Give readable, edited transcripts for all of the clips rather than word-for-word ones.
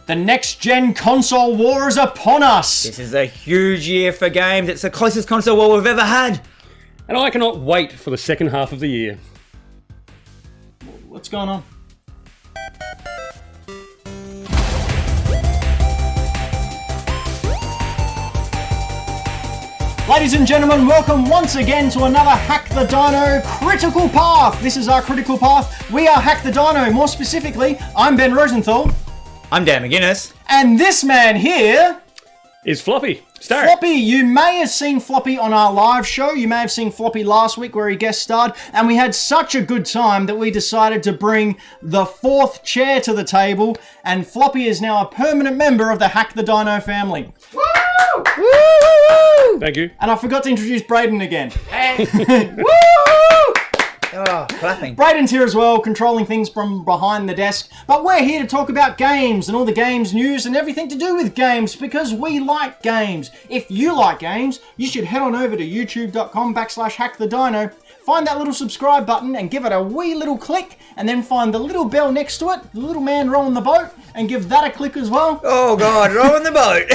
The next-gen console war is upon us! This is a huge year for games. It's the closest console war we've ever had. And I cannot wait for the second half of the year. What's going on? Ladies and gentlemen, welcome once again to another Hack the Dino Critical Path. This is our Critical Path. We are Hack the Dino. More specifically, I'm Ben Rosenthal. I'm Dan McGuinness. And this man here is Floppy. Starry. Floppy, you may have seen Floppy on our live show. You may have seen Floppy last week where he guest starred. And we had such a good time that we decided to bring the fourth chair to the table. And Floppy is now a permanent member of the Hack the Dino family. Woo! Woo! Thank you. And I forgot to introduce Braden again. Hey. Woo! Oh, clapping. Braden's here as well, controlling things from behind the desk. But we're here to talk about games and all the games news and everything to do with games because we like games. If you like games, you should head on over to youtube.com/hackthedino. Find that little subscribe button and give it a wee little click, and then find the little bell next to it, the little man rowing the boat, and give that a click as well. Oh God, rowing the boat.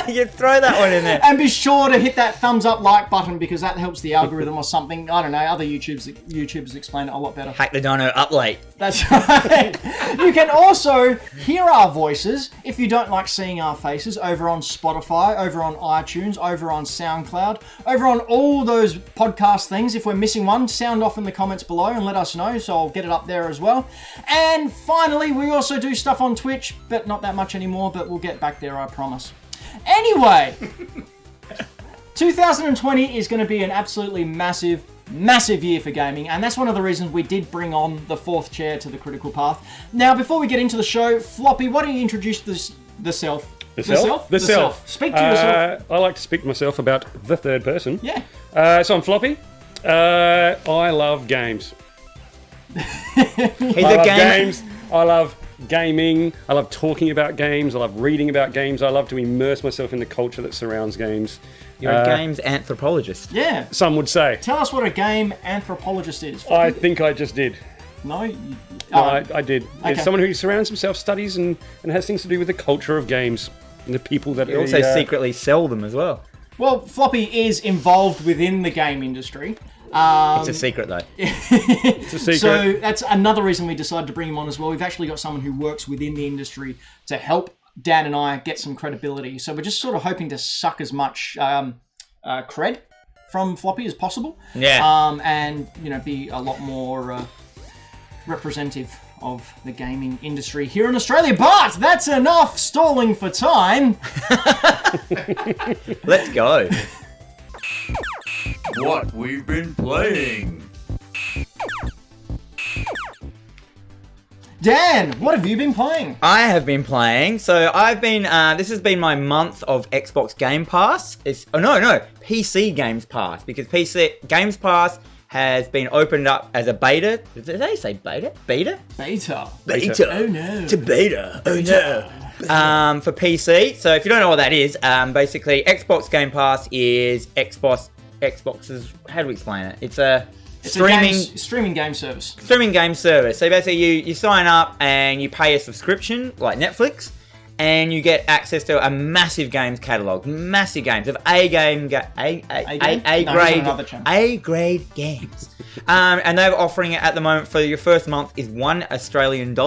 You throw that one in there. And be sure to hit that thumbs up like button because that helps the algorithm or something. I don't know, other YouTubers explain it a lot better. Hack the Dino up late. That's right. You can also hear our voices, if you don't like seeing our faces, over on Spotify, over on iTunes, over on SoundCloud, over on all those podcast things. If we're missing one, sound off in the comments below and let us know, so I'll get it up there as well. And finally, we also do stuff on Twitch, but not that much anymore, but we'll get back there, I promise. Anyway, 2020 is going to be an absolutely massive year for gaming, and that's one of the reasons we did bring on the fourth chair to the Critical Path. Now, before we get into the show, Floppy, why don't you introduce the self? The self? Speak to yourself. I like to speak to myself about the third person. Yeah. So I'm Floppy. I love games. He's a gamer. I love gaming. I love talking about games. I love reading about games. I love to immerse myself in the culture that surrounds games. You're a games anthropologist. Yeah. Some would say. Tell us what a game anthropologist is. I think I just did. No? I did. Okay. It's someone who surrounds himself, studies, and has things to do with the culture of games and the people that You also secretly sell them as well. Well, Floppy is involved within the game industry. It's a secret, though. It's a secret. So that's another reason we decided to bring him on as well. We've actually got someone who works within the industry to help Dan and I get some credibility. So we're just sort of hoping to suck as much cred from Floppy as possible. Yeah. And, you know, be a lot more representative of the gaming industry here in Australia. But that's enough stalling for time. Let's go. What we've been playing. Dan, what have you been playing? I have been playing. So I've been. This has been my month of Xbox Game Pass. PC Games Pass, because PC Games Pass has been opened up as a beta. Did they say beta? Beta. Oh no. To beta. Oh no. For PC. So if you don't know what that is, basically Xbox Game Pass is Xbox's. How do we explain it? It's a streaming game service. Streaming game service. So basically, you sign up and you pay a subscription like Netflix, and you get access to a massive games catalog, massive games of A grade games. And they're offering it at the moment for your first month is $1 Australian.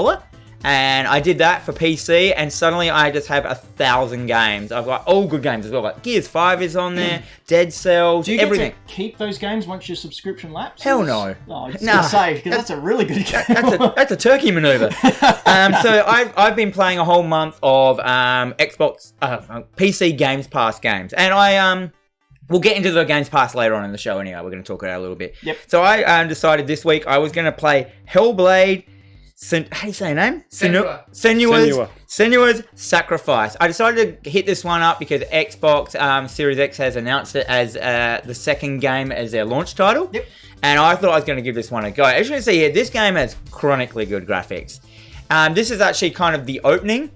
And I did that for PC, and suddenly I just have 1,000 games. I've got all good games as well. Like Gears 5 is on there, Dead Cells, Do you everything. get to keep those games once your subscription lapses? Hell no. Oh, I was going to say, because that's a really good game. That's a turkey maneuver. So I've been playing a whole month of Xbox PC Games Pass games, and we'll get into the Games Pass later on in the show. Anyway, we're going to talk about it a little bit. Yep. So I decided this week I was going to play Hellblade. How do you say her name? Senua's Sacrifice. I decided to hit this one up because Xbox Series X has announced it as the second game as their launch title. Yep. And I thought I was going to give this one a go. As you can see here, this game has chronically good graphics. This is actually kind of the opening.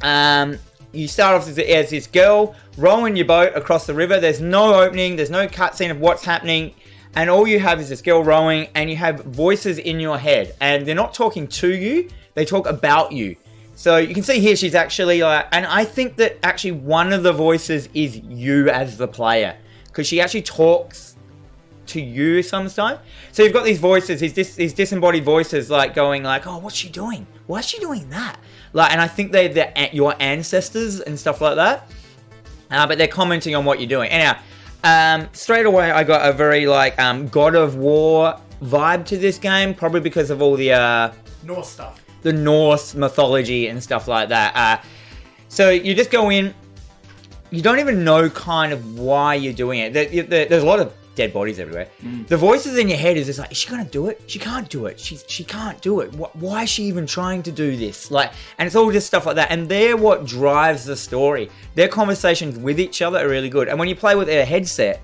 You start off as this girl rowing your boat across the river. There's no opening. There's no cutscene of what's happening. And all you have is this girl rowing, and you have voices in your head. And they're not talking to you. They talk about you. So you can see here she's actually like, and I think that actually one of the voices is you as the player, because she actually talks to you sometimes. So you've got these voices, these disembodied voices, like going like, "Oh, what's she doing? Why is she doing that?" Like, and I think they're your ancestors and stuff like that. But they're commenting on what you're doing. Anyhow, straight away I got a very like God of War vibe to this game, probably because of all the Norse stuff. The Norse mythology and stuff like that. So you just go in, you don't even know kind of why you're doing it. There's a lot of dead bodies everywhere. The voices in your head is just like, is she gonna do it? She can't do it. She can't do it. Why is she even trying to do this? Like, and it's all just stuff like that. And they're what drives the story. Their conversations with each other are really good. And when you play with their headset,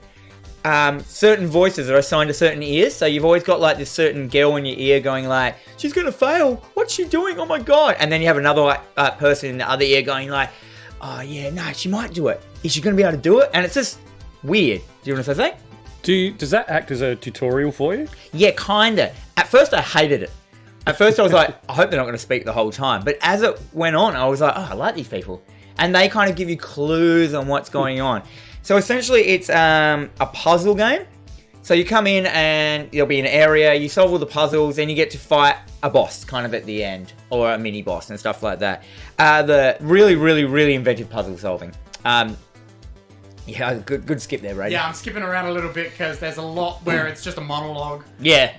certain voices are assigned to certain ears, so you've always got like this certain girl in your ear going like, she's gonna fail, what's she doing, oh my god, and then you have another like person in the other ear going like, oh yeah, no, she might do it, is she gonna be able to do it? And it's just weird. Do you want to say something? Does that act as a tutorial for you? Yeah, kinda. At first I hated it. At first I was like, I hope they're not going to speak the whole time, but as it went on I was like, oh, I like these people, and they kind of give you clues on what's going on. So essentially it's a puzzle game. So you come in and there'll be an area, you solve all the puzzles, and you get to fight a boss kind of at the end, or a mini boss and stuff like that. The really inventive puzzle solving. Yeah, good skip there, Brady. Yeah, I'm skipping around a little bit because there's a lot where it's just a monologue. Yeah.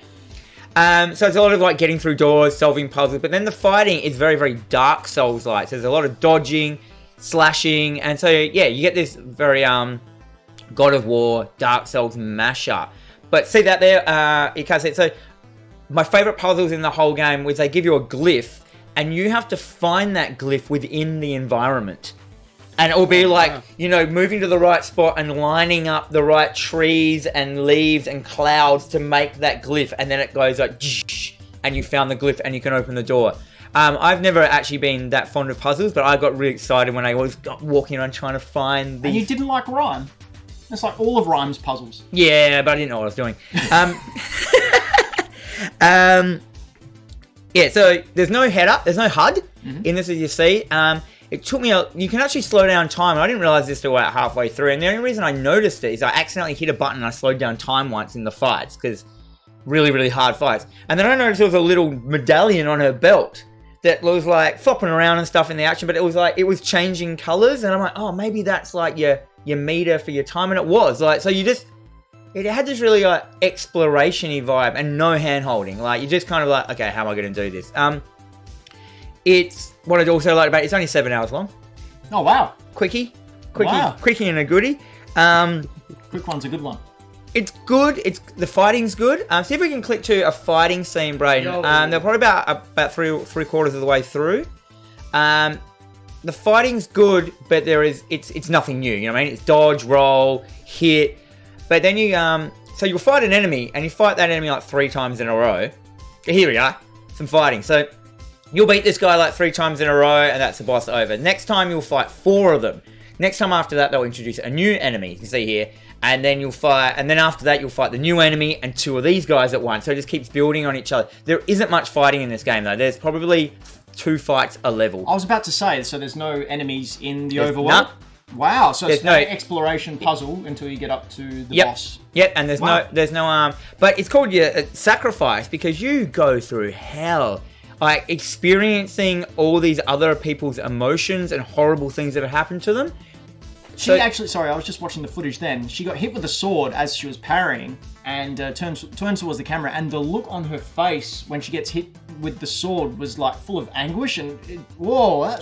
So it's a lot of like getting through doors, solving puzzles, but then the fighting is very Dark Souls-like. So there's a lot of dodging, slashing, and so yeah, you get this very God of War, Dark Souls mashup. But see that there, Ikaze. So my favorite puzzles in the whole game was they give you a glyph, and you have to find that glyph within the environment. And it will be like, you know, moving to the right spot and lining up the right trees and leaves and clouds to make that glyph. And then it goes like, and you found the glyph and you can open the door. I've never actually been that fond of puzzles, but I got really excited when I was walking around trying to find the... And you didn't like Rhyme? It's like all of Rhyme's puzzles. Yeah, but I didn't know what I was doing. Yeah, so there's no head up, there's no HUD in this, as you see. It took me you can actually slow down time, and I didn't realize this till about halfway through, and the only reason I noticed it is I accidentally hit a button and I slowed down time once in the fights, because really hard fights. And then I noticed there was a little medallion on her belt that was like flopping around and stuff in the action, but it was like, it was changing colors, and I'm like, oh, maybe that's like your meter for your time, and it was like, so you just, it had this really like exploration-y vibe and no hand-holding. Like, you're just kind of like, okay, how am I going to do this? It's, what I also like about it, it's only 7 hours long. Oh, wow. Quickie and a goodie. Quick one's a good one. It's good. The fighting's good. See if we can click to a fighting scene, Braden. They're probably about three quarters of the way through. The fighting's good, but it's nothing new. You know what I mean? It's dodge, roll, hit. But then you so you'll fight an enemy, and you fight that enemy like 3 times in a row. Here we are, some fighting. So you'll beat this guy like 3 times in a row, and that's the boss over. Next time you'll fight 4 of them. Next time after that, they'll introduce a new enemy. You can see here. And then you'll fight, and then after that, you'll fight the new enemy and 2 of these guys at once. So it just keeps building on each other. There isn't much fighting in this game, though. There's probably 2 fights a level. I was about to say, so there's no enemies in the There's overworld? none. Wow, so it's There's no no exploration puzzle until you get up to the Yep. boss. Yep, and there's no but it's called your sacrifice, because you go through hell, like experiencing all these other people's emotions and horrible things that have happened to them. She actually, sorry, I was just watching the footage then. She got hit with a sword as she was parrying, and turns towards the camera, and the look on her face when she gets hit with the sword was like full of anguish, and whoa.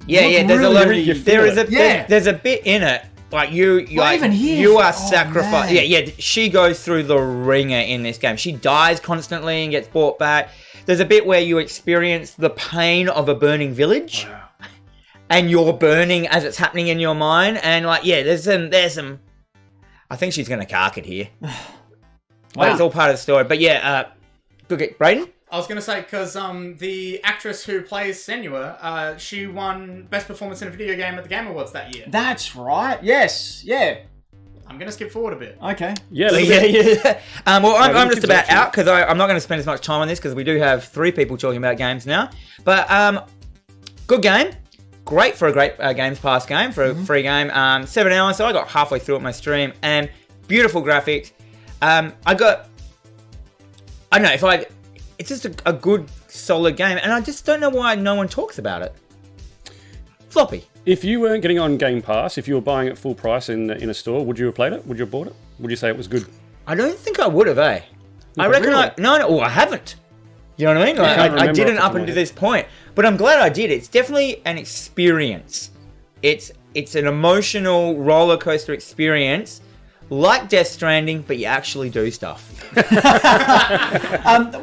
There's really, a lot really of there's a bit in it like you like even here. you are Oh, sacrificed. man. Yeah, she goes through the ringer in this game. She dies constantly and gets brought back. There's a bit where you experience the pain of a burning village. Wow. And you're burning as it's happening in your mind, and like, yeah, there's some. I think she's gonna cark it here. Wow. But it's all part of the story. But yeah, good get Braden. I was going to say, because the actress who plays Senua, she won Best Performance in a Video Game at the Game Awards that year. That's right. Yes. Yeah. I'm going to skip forward a bit. Okay. Yeah, Yeah. Well, I'm just keep about watching. out because I'm not going to spend as much time on this because we do have 3 people talking about games now. But good game. Great for a great Games Pass game, for a free game. 7 hours, so I got halfway through it my stream, and beautiful graphics. It's just a good, solid game, and I just don't know why no one talks about it. Floppy. If you weren't getting on Game Pass, if you were buying it full price in a store, would you have played it? Would you have bought it? Would you say it was good? I don't think I would have, I reckon really? I haven't. You know what I mean? I didn't up until this point, but I'm glad I did. It's definitely an experience. It's an emotional roller coaster experience, like Death Stranding, but you actually do stuff.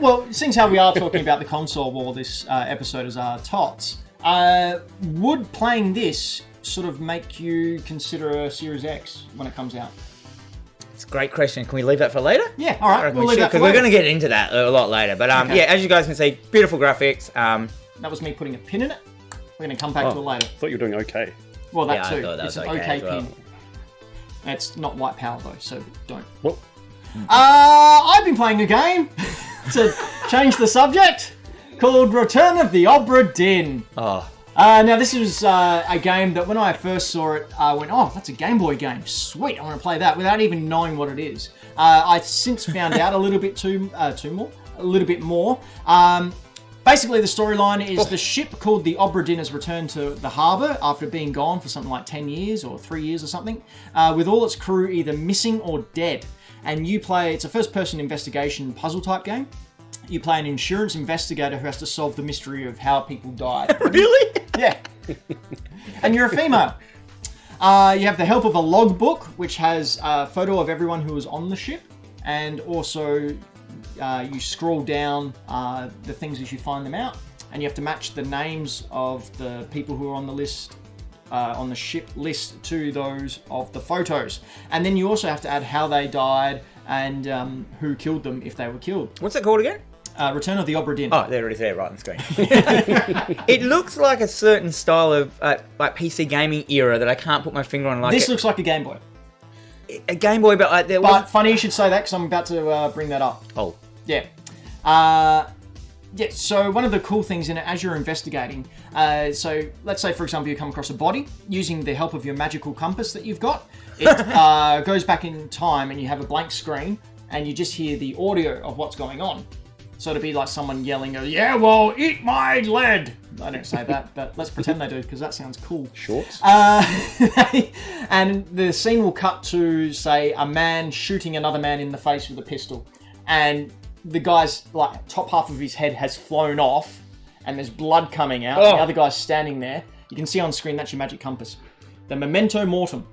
Well, since how we are talking about the console war this episode is our tots, would playing this sort of make you consider a Series X when it comes out? It's a great question. Can we leave that for later? Yeah, all right. We'll leave that for because we're going to get into that a lot later. But Okay. yeah, as you guys can see, beautiful graphics. That was me putting a pin in it. We're going to come back to it later. I thought you were doing okay. Well, that Yeah, I too. thought that It's was an okay okay as well. pin. It's not white power though, so don't. Well, I've been playing a game to change the subject called Return of the Obra Din. Oh, Now, this was a game that when I first saw it, I went, oh, that's a Game Boy game. Sweet, I want to play that without even knowing what it is. I've since found out a little bit more. Basically, the storyline is the ship called the Obra Din has returned to the harbour after being gone for something like 10 years or 3 years or something, with all its crew either missing or dead. And you play, it's a first-person investigation puzzle type game. You play an insurance investigator who has to solve the mystery of how people died. really? Yeah. And you're a female. You have the help of a logbook, which has a photo of everyone who was on the ship. And also, you scroll down the things as you find them out. And you have to match the names of the people who are on the list, on the ship list, to those of the photos. And then you also have to add how they died and who killed them if they were killed. What's it called again? Return of the Obra Din. Oh, there it is, there, right on the screen. It looks like a certain style of like PC gaming era that I can't put my finger on. Like this looks like a Game Boy. A Game Boy, but like there But was. funny you should say that because I'm about to bring that up. Oh, Yeah. So one of the cool things in it, as you're investigating, so let's say, for example, you come across a body, using the help of your magical compass that you've got, it goes back in time and you have a blank screen and you just hear the audio of what's going on. So it'd be like someone yelling, yeah, well, eat my lead. I don't say that, but let's pretend they do because that sounds cool. shorts. And the scene will cut to, say, a man shooting another man in the face with a pistol. And the guy's like top half of his head has flown off and there's blood coming out. Oh. The other guy's standing there. You can see on screen, that's your magic compass. The Memento Mortem.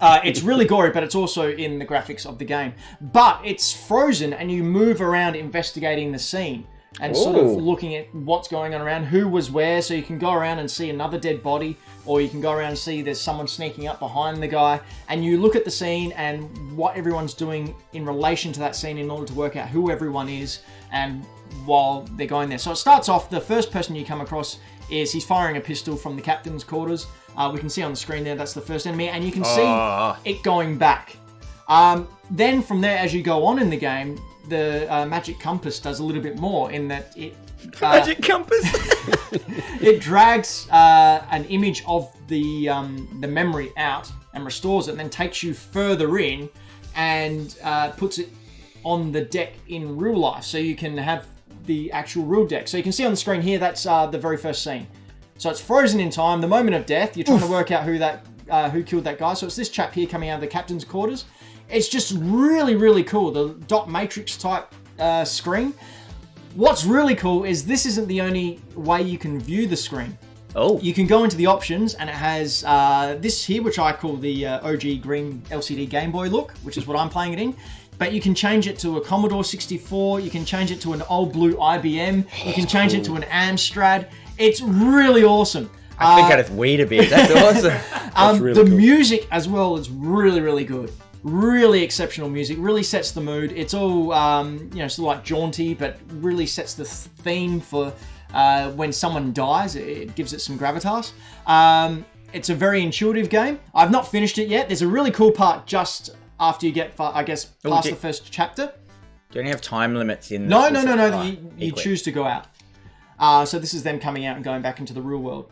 It's really gory, but it's also in the graphics of the game. But it's frozen and you move around investigating the scene and sort of looking at what's going on around, who was where, so you can go around and see another dead body, or you can go around and see there's someone sneaking up behind the guy, and you look at the scene and what everyone's doing in relation to that scene in order to work out who everyone is and while they're going there. So it starts off, the first person you come across is he's firing a pistol from the captain's quarters. We can see on the screen there, that's the first enemy, and you can see it going back. Then from there, as you go on in the game, the magic compass does a little bit more in that it... magic compass? It drags an image of the memory out and restores it, and then takes you further in and puts it on the deck in real life, so you can have the actual real deck. So you can see on the screen here, that's the very first scene. So it's frozen in time, the moment of death. You're trying to work out who killed that guy. So it's this chap here coming out of the captain's quarters. It's just really, really cool. The dot matrix type screen. What's really cool is this isn't the only way you can view the screen. Oh. You can go into the options and it has this here, which I call the OG green LCD Game Boy look, which is what I'm playing it in. But you can change it to a Commodore 64. You can change it to an old blue IBM. You can change it to an Amstrad. It's really awesome. I think I'd weed a bit. That's awesome. That's really The cool. music as well is really, really good. Really exceptional music. Really sets the mood. It's all, sort of like jaunty, but really sets the theme for when someone dies. It gives it some gravitas. It's a very intuitive game. I've not finished it yet. There's a really cool part just after you get, past the first chapter. Do you only have time limits in No. this? You choose to go out. So this is them coming out and going back into the real world.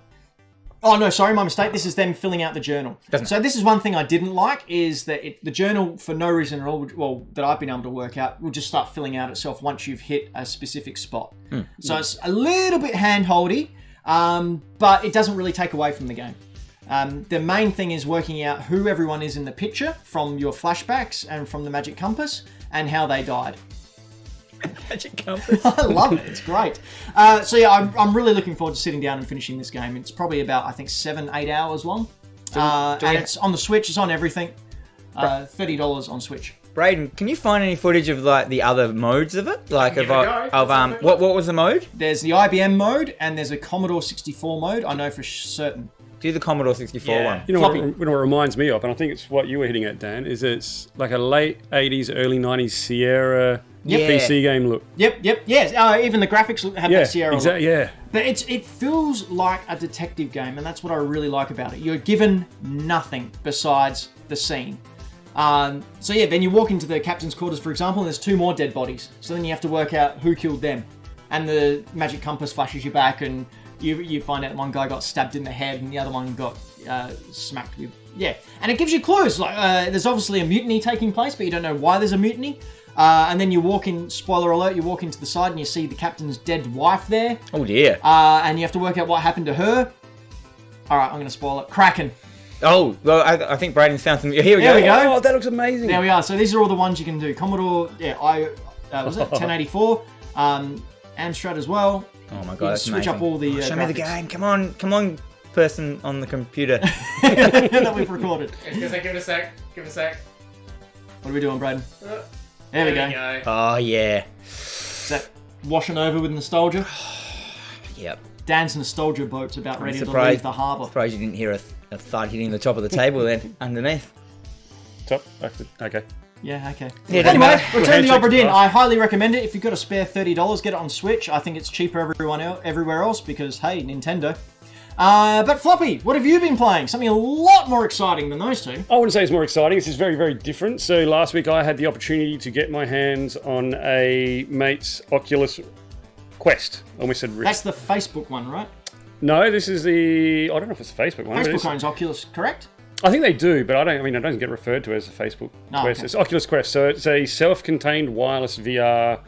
Oh no, sorry, my mistake. This is them filling out the journal. So this is one thing I didn't like is that the journal, for no reason at all, well, that I've been able to work out, will just start filling out itself once you've hit a specific spot. So it's a little bit hand-holdy, but it doesn't really take away from the game. The main thing is working out who everyone is in the picture from your flashbacks and from the magic compass and how they died. Magic compass. I love it. It's great. So yeah, I'm really looking forward to sitting down and finishing this game. It's probably about, I think, 7-8 hours long. And it's on the Switch. It's on everything. $30 on Switch. Braden, can you find any footage of like the other modes of it? Like what was the mode? There's the IBM mode and there's a Commodore 64 mode. I know for certain. Do the Commodore 64 one. You know what it reminds me of, and I think it's what you were hitting at, Dan, is it's like a late 80s, early 90s Sierra PC game look. Yep, yes. Even the graphics have that Sierra look. Yeah. But it feels like a detective game, and that's what I really like about it. You're given nothing besides the scene. So yeah, then you walk into the captain's quarters, for example, and there's 2 more dead bodies. So then you have to work out who killed them. And the magic compass flashes you back, and you find out one guy got stabbed in the head and the other one got smacked with... Yeah, and it gives you clues. Like there's obviously a mutiny taking place, but you don't know why there's a mutiny. And then you walk in, spoiler alert, you walk into the side and you see the captain's dead wife there. Oh dear. And you have to work out what happened to her. Alright, I'm going to spoil it. Kraken. Oh, well, I think Braden's found some... Here we There go. we go. Oh, that looks amazing. There we are. So these are all the ones you can do. Commodore, was it 1084? Amstrad as well. Oh my god, You that's switch amazing. up all the Show me the graphics. game. Come on, person on the computer. that we've recorded. Give it a sec. What are we doing, Braden? There we go. Oh yeah. Is that washing over with nostalgia? Yep. Dan's nostalgia boat's about ready to surprised- leave the harbour. Surprised you didn't hear a thud hitting the top of the table then, underneath. Top. Okay. Yeah, okay. Yeah, doesn't Anyway, matter. Return the Handshake Obra Dinn. pass. I highly recommend it. If you've got a spare $30, get it on Switch. I think it's cheaper everywhere else because, hey, Nintendo. But Floppy, what have you been playing? Something a lot more exciting than those two. I wouldn't say it's more exciting. This is very, very different. So last week I had the opportunity to get my hands on a mate's Oculus Quest. I almost said Rift. That's the Facebook one, right? No, this is the... I don't know if it's a Facebook one. but Facebook it's- owns Oculus, correct? I think they do, but I don't get referred to as a Facebook No, Quest. okay. It's Oculus Quest, so it's a self-contained wireless VR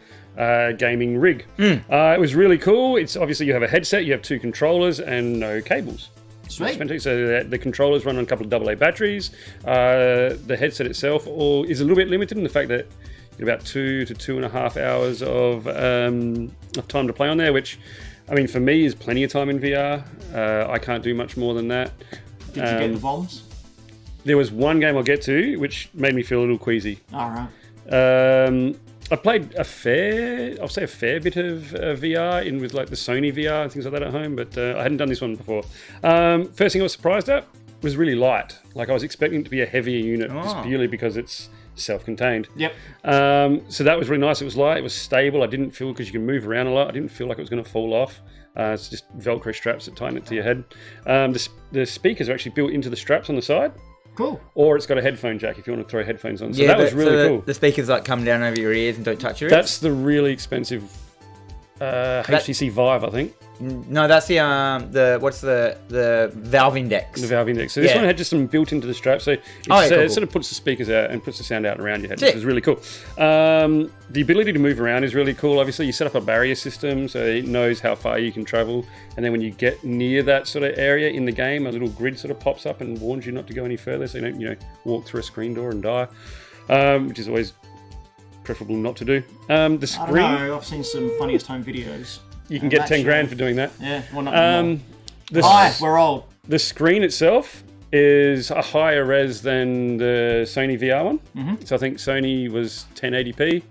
gaming rig. It was really cool. It's obviously you have a headset, you have 2 controllers, and no cables. Sweet. Fantastic. So the controllers run on a couple of AA batteries. The headset itself is a little bit limited in the fact that you get about 2 to 2.5 hours of time to play on there, which, I mean, for me is plenty of time in VR. I can't do much more than that. Did you get the bombs? There was one game I'll get to which made me feel a little queasy. All right. I played a fair bit of VR in with like the Sony VR and things like that at home, but I hadn't done this one before. First thing I was surprised at was really light. Like I was expecting it to be a heavier unit just purely because it's self-contained. Yep. So that was really nice. It was light. It was stable. I didn't feel, because you can move around a lot, I didn't feel like it was going to fall off. It's just Velcro straps that tighten it to your head. The speakers are actually built into the straps on the side. Cool. Or it's got a headphone jack if you want to throw headphones on. So that was really cool. The speakers like come down over your ears and don't touch your ears. That's the really expensive HTC Vive, I think. No, that's the Valve Index. The Valve Index. So this one had just some built into the strap, so it sort of puts the speakers out and puts the sound out around your head, which is really cool. The ability to move around is really cool. Obviously, you set up a barrier system so it knows how far you can travel, and then when you get near that sort of area in the game, a little grid sort of pops up and warns you not to go any further, so you don't, walk through a screen door and die, which is always preferable not to do. The screen, I don't know. I've seen some funniest home videos. you can get 10 grand for doing that. Yeah, well, not anymore. The, We're old. the screen itself is a higher res than the Sony VR one. Mm-hmm. So I think Sony was 1080p.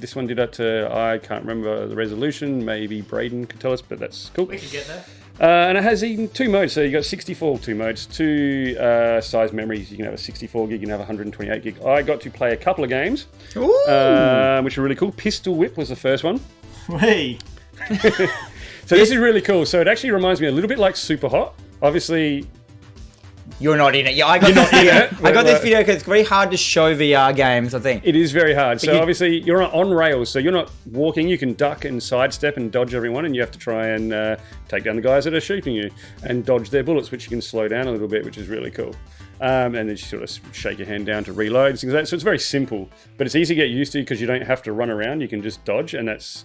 This one did up to, I can't remember the resolution. Maybe Braden could tell us, but that's cool. We could get there. And it has even 2 modes. So you got 64 2 modes, 2 size memories. You can have a 64 gig, you can have 128 gig. I got to play a couple of games, which were really cool. Pistol Whip was the first one. Hey. So this is really cool. So it actually reminds me a little bit like Super Hot. Obviously, You're not in it. Yeah, I got this video. I got this video because it's very hard to show VR games, I think. It is very hard. So obviously you're on rails, so you're not walking. You can duck and sidestep and dodge everyone, and you have to try and take down the guys that are shooting you and dodge their bullets, which you can slow down a little bit, which is really cool. And then you sort of shake your hand down to reload and things like that. So it's very simple, but it's easy to get used to because you don't have to run around. You can just dodge, and that's...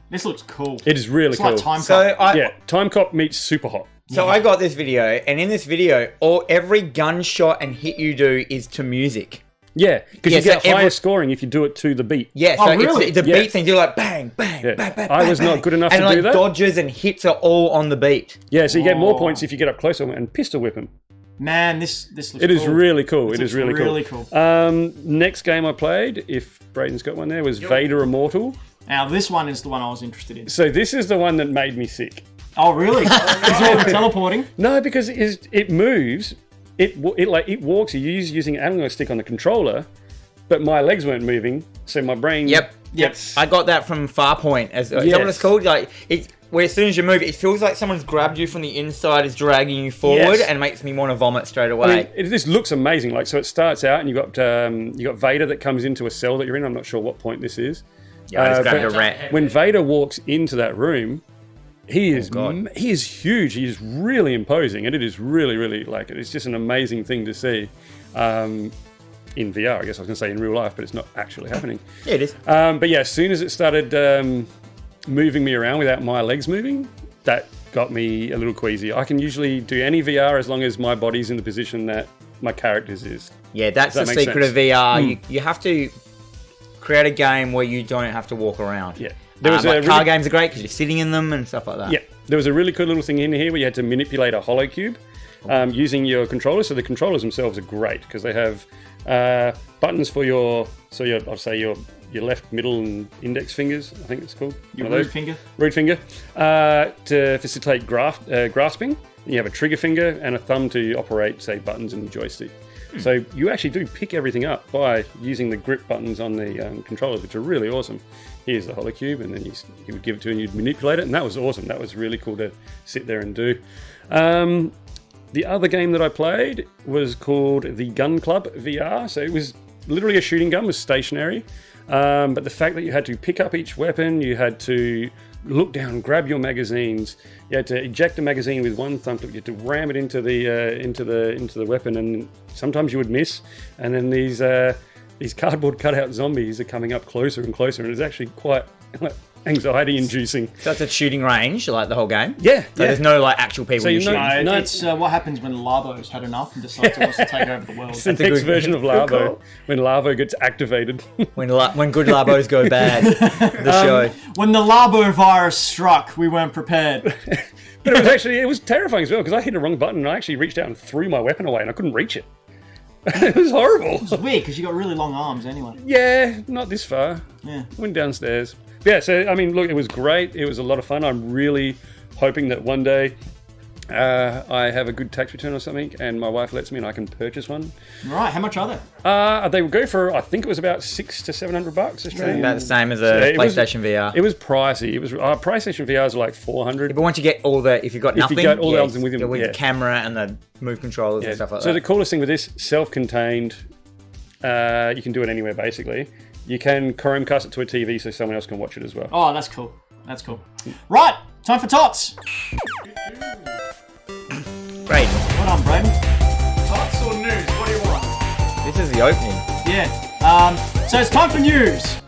This looks cool. It is really cool. It's like Time Cop. Yeah, Time Cop meets Super Hot. So I got this video, and in this video, every gunshot and hit you do is to music. Yeah, because you get higher scoring if you do it to the beat. Yeah, so it's a beat thing. You're like bang, bang, bang, bang, bang. I was not good enough to do that. And like dodges and hits are all on the beat. Yeah, so you get more points if you get up closer and pistol whip them. Man, this looks cool. It is really cool. It is really cool. Next game I played, if Braden's got one there, was Vader Immortal. Now, this one is the one I was interested in. So this is the one that made me sick. Oh, really? It's all teleporting? No, because it moves. It walks. You're using an analog stick on the controller, but my legs weren't moving, so my brain... Yep. I got that from Farpoint. Is that what it's called? Like, where as soon as you move, it feels like someone's grabbed you from the inside, is dragging you forward, and makes me want to vomit straight away. I mean, this looks amazing. Like, so it starts out, and you got Vader that comes into a cell that you're in. I'm not sure what point this is. Yeah, I just grabbed a rat. When Vader walks into that room, he is huge. He is really imposing, and it is really, really like it's just an amazing thing to see. In VR, I guess I was going to say in real life, but it's not actually happening. Yeah, it is. But yeah, as soon as it started moving me around without my legs moving, that got me a little queasy. I can usually do any VR as long as my body's in the position that my character's is. Yeah, that's the secret of VR. You have to create a game where you don't have to walk around. Yeah. Car games are great because you're sitting in them and stuff like that. Yeah, there was a really cool little thing in here where you had to manipulate a hollow cube using your controllers. So the controllers themselves are great because they have buttons for your left, middle, and index fingers. I think it's called. Your root finger. Root finger to facilitate grasping. And you have a trigger finger and a thumb to operate, say, buttons and the joystick. So you actually do pick everything up by using the grip buttons on the controllers, which are really awesome. Here's the hollow cube, and then you would give it to it and you'd manipulate it, and that was awesome. That was really cool to sit there and do. The other game that I played was called the Gun Club VR. So it was literally a shooting gun, was stationary. But the fact that you had to pick up each weapon, you had to look down, grab your magazines, you had to eject a magazine with one thumb, you had to ram it into the weapon, and sometimes you would miss. And then these cardboard cutout zombies are coming up closer and closer, and it's actually quite anxiety-inducing. So it's a shooting range, like the whole game? Yeah. So there's no like actual people you shoot. No, it's what happens when Larbo's had enough and decides he wants to take over the world. It's the next version of Larbo, when Larbo gets activated. when good Larbos go bad, the show. When the Larbo virus struck, we weren't prepared. But it was terrifying as well, because I hit a wrong button and I actually reached out and threw my weapon away and I couldn't reach it. It was horrible. It's weird, because you got really long arms anyway. Yeah, not this far. Yeah. Went downstairs. But yeah, so, I mean, look, it was great. It was a lot of fun. I'm really hoping that one day I have a good tax return or something and my wife lets me and I can purchase one. Right, how much are they? They would go for, I think it was about $600 to $700 Australian. About the same as a PlayStation VR. It was pricey. It was PlayStation VRs are like $400. But once you get if you've got nothing, if you got all the others with them, with the camera and the move controllers and stuff like that. So the coolest thing with this, self-contained, you can do it anywhere basically. You can Chromecast it to a TV so someone else can watch it as well. Oh, that's cool. That's cool. Right, time for Tots. Great. Well done, Braden. Tots or news? What do you want? This is the opening. Yeah. So it's time for news.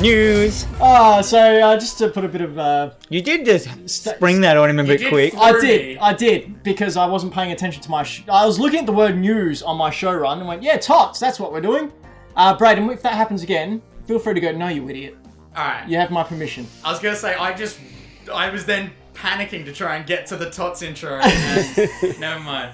News. So just to put a bit of... You did just spring that on him a bit quick. I did, because I wasn't paying attention to my... I was looking at the word news on my show run and went, yeah, Tots, that's what we're doing. Braden, if that happens again, feel free to go, no, you idiot. Alright. You have my permission. I was going to say, I was then panicking to try and get to the Tots intro. And never mind.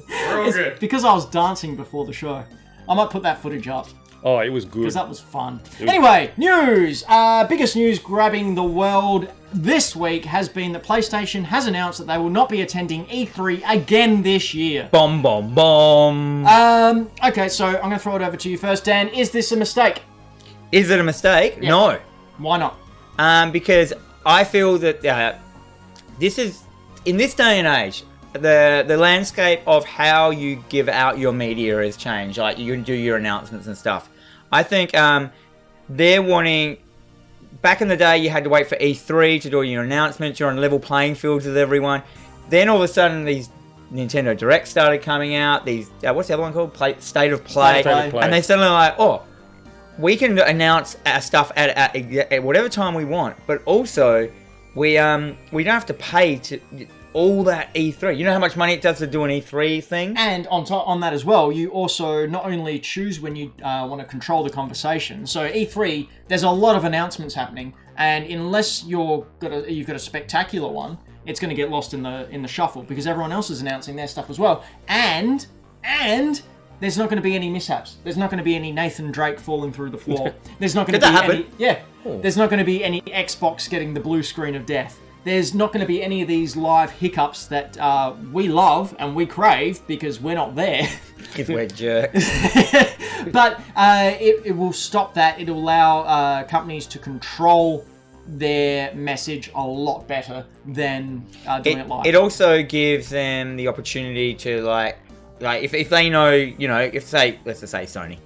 We're all good. Because I was dancing before the show. I might put that footage up. Oh, it was good. Because that was fun. Anyway, news. Biggest news grabbing the world this week has been that PlayStation has announced that they will not be attending E3 again this year. Bomb, bomb, bomb. Okay, so I'm going to throw it over to you first, Dan. Is this a mistake? Is it a mistake? Yeah. No. Why not? because I feel that this is, in this day and age, the landscape of how you give out your media has changed. Like, you can do your announcements and stuff. I think they're wanting... Back in the day, you had to wait for E3 to do your announcements. You're on level playing fields with everyone. Then all of a sudden, these Nintendo Direct started coming out. These what's the other one called? State of Play. And they suddenly like, oh, we can announce our stuff at whatever time we want. But also, we don't have to pay to all that E3. You know how much money it does to do an E3 thing? And on that as well, you also not only choose when you want to control the conversation. So E3, there's a lot of announcements happening, and unless you've got a spectacular one, it's going to get lost in the shuffle because everyone else is announcing their stuff as well. And there's not going to be any mishaps. There's not going to be any Nathan Drake falling through the floor. There's not going to be any. Yeah. There's not going to be any Xbox getting the blue screen of death. There's not going to be any of these live hiccups that we love and we crave because we're not there. If we're jerks. But it will stop that. It'll allow companies to control their message a lot better than doing it live. It also gives them the opportunity to like if they know, let's just say Sony.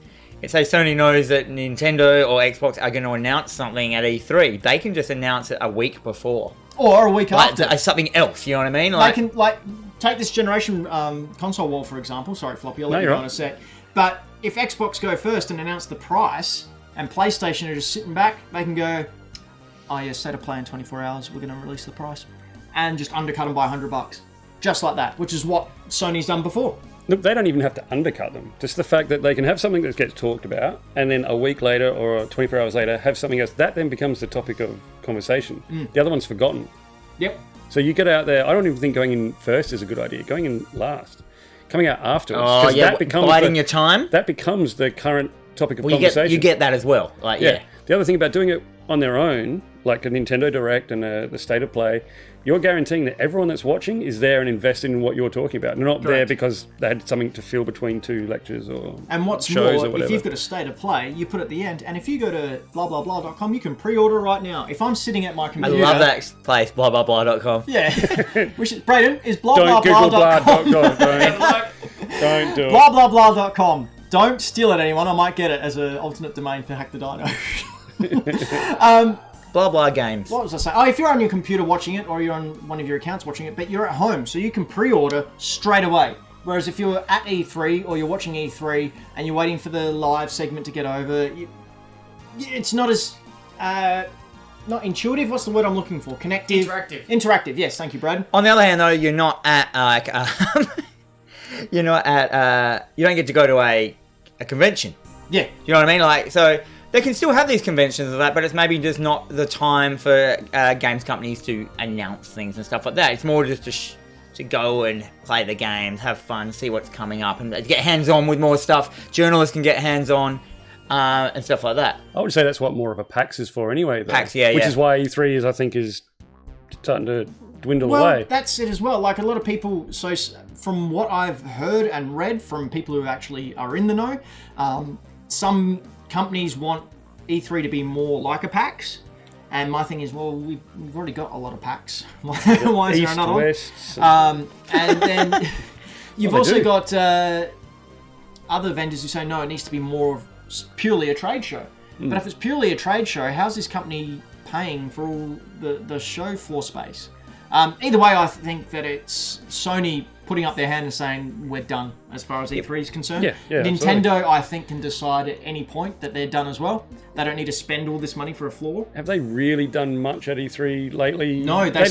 If say Sony knows that Nintendo or Xbox are going to announce something at E3, they can just announce it a week before. Or a week after. Something else, you know what I mean? They can, take this generation console war, for example. Sorry, Floppy, I'll let you go in a sec. But if Xbox go first and announce the price, and PlayStation are just sitting back, they can go, oh yeah, State of Play in 24 hours, we're going to release the price. And just undercut them by $100. Just like that, which is what Sony's done before. Look, they don't even have to undercut them. Just the fact that they can have something that gets talked about, and then a week later or 24 hours later have something else, that then becomes the topic of conversation. The other one's forgotten. Yep. So you get out there, I don't even think going in first is a good idea. Going in last. Coming out afterwards. Oh, yeah, that becomes biding your time. That becomes the current topic of conversation. You get that as well. Yeah. The other thing about doing it on their own, like a Nintendo Direct and the State of Play, you're guaranteeing that everyone that's watching is there and invested in what you're talking about. They're not there because they had something to fill between two lectures or And what's shows more, or whatever. if you've got a State of Play, you put it at the end, and if you go to blablabla.com, you can pre-order right now. If I'm sitting at my computer... I love that place, blablabla.com. Yeah. Brayden, is Don't Google blablabla.com... Don't do it. Blablabla.com. Don't steal it, anyone. I might get it as an alternate domain for Hack the Dino. Blah blah games. What was I saying? Oh, if you're on your computer watching it, or you're on one of your accounts watching it, but you're at home, so you can pre-order straight away. Whereas if you're at E3, or you're watching E3, and you're waiting for the live segment to get over, it's not as... not intuitive, what's the word I'm looking for? Connective? Interactive, yes, thank you, Brad. On the other hand, though, you're not at you don't get to go to a convention. Yeah. You know what I mean? So they can still have these conventions and that, but it's maybe just not the time for games companies to announce things and stuff like that. It's more just to go and play the games, have fun, see what's coming up, and get hands-on with more stuff. Journalists can get hands-on and stuff like that. I would say that's what more of a PAX is for anyway, though. PAX, yeah. Which is why E3 is starting to dwindle well, away. That's it as well. Like a lot of people, so from what I've heard and read from people who actually are in the know, some companies want E3 to be more like a PAX, and my thing is, well, we've already got a lot of PAX. Why is there another one? And then you've also got other vendors who say, no, it needs to be more of purely a trade show. But if it's purely a trade show, how's this company paying for all the show floor space? Either way, I think that it's Sony putting up their hand and saying, we're done as far as E3 is concerned. Yeah, Nintendo, absolutely. I think, can decide at any point that they're done as well. They don't need to spend all this money for a floor. Have they really done much at E3 lately? No, they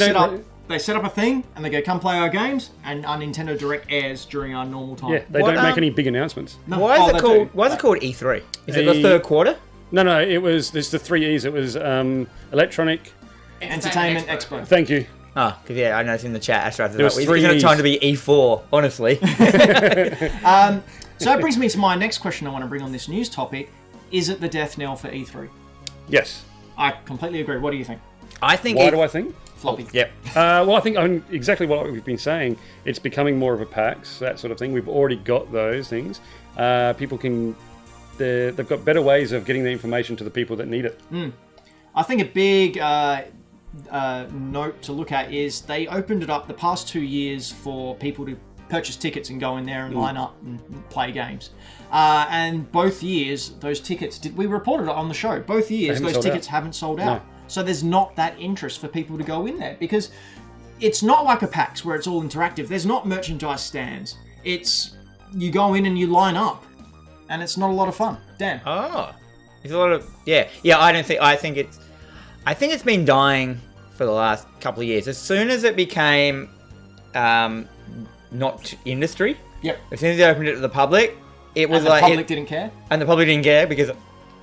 set up a thing and they go, come play our games, and our Nintendo Direct airs during our normal time. Yeah, they don't make any big announcements. No. Why is it called E3? Is it the third quarter? No, there's the 3 E's. It was Electronic... Entertainment Expo. Thank you. Oh, because I noticed in the chat, Astro, There was isn't 3 it E's. time to be E4, honestly? So that brings me to my next question I want to bring on this news topic. Is it the death knell for E3? Yes. I completely agree. What do you think? I think Why do I think? Floppy. Yep. Well, I think exactly what we've been saying. It's becoming more of a PAX, that sort of thing. We've already got those things. People can... They've got better ways of getting the information to the people that need it. I think a big note to look at is they opened it up the past 2 years for people to purchase tickets and go in there and line up and play games. And both years, those tickets, we reported it on the show, both years those tickets haven't sold out. No. So there's not that interest for people to go in there because it's not like a PAX where it's all interactive. There's not merchandise stands. It's, you go in and you line up and it's not a lot of fun. Dan. Oh, it's a lot of, yeah, I think it's been dying for the last couple of years. As soon as it became not industry, as soon as they opened it to the public, it was the public didn't care. And the public didn't care because,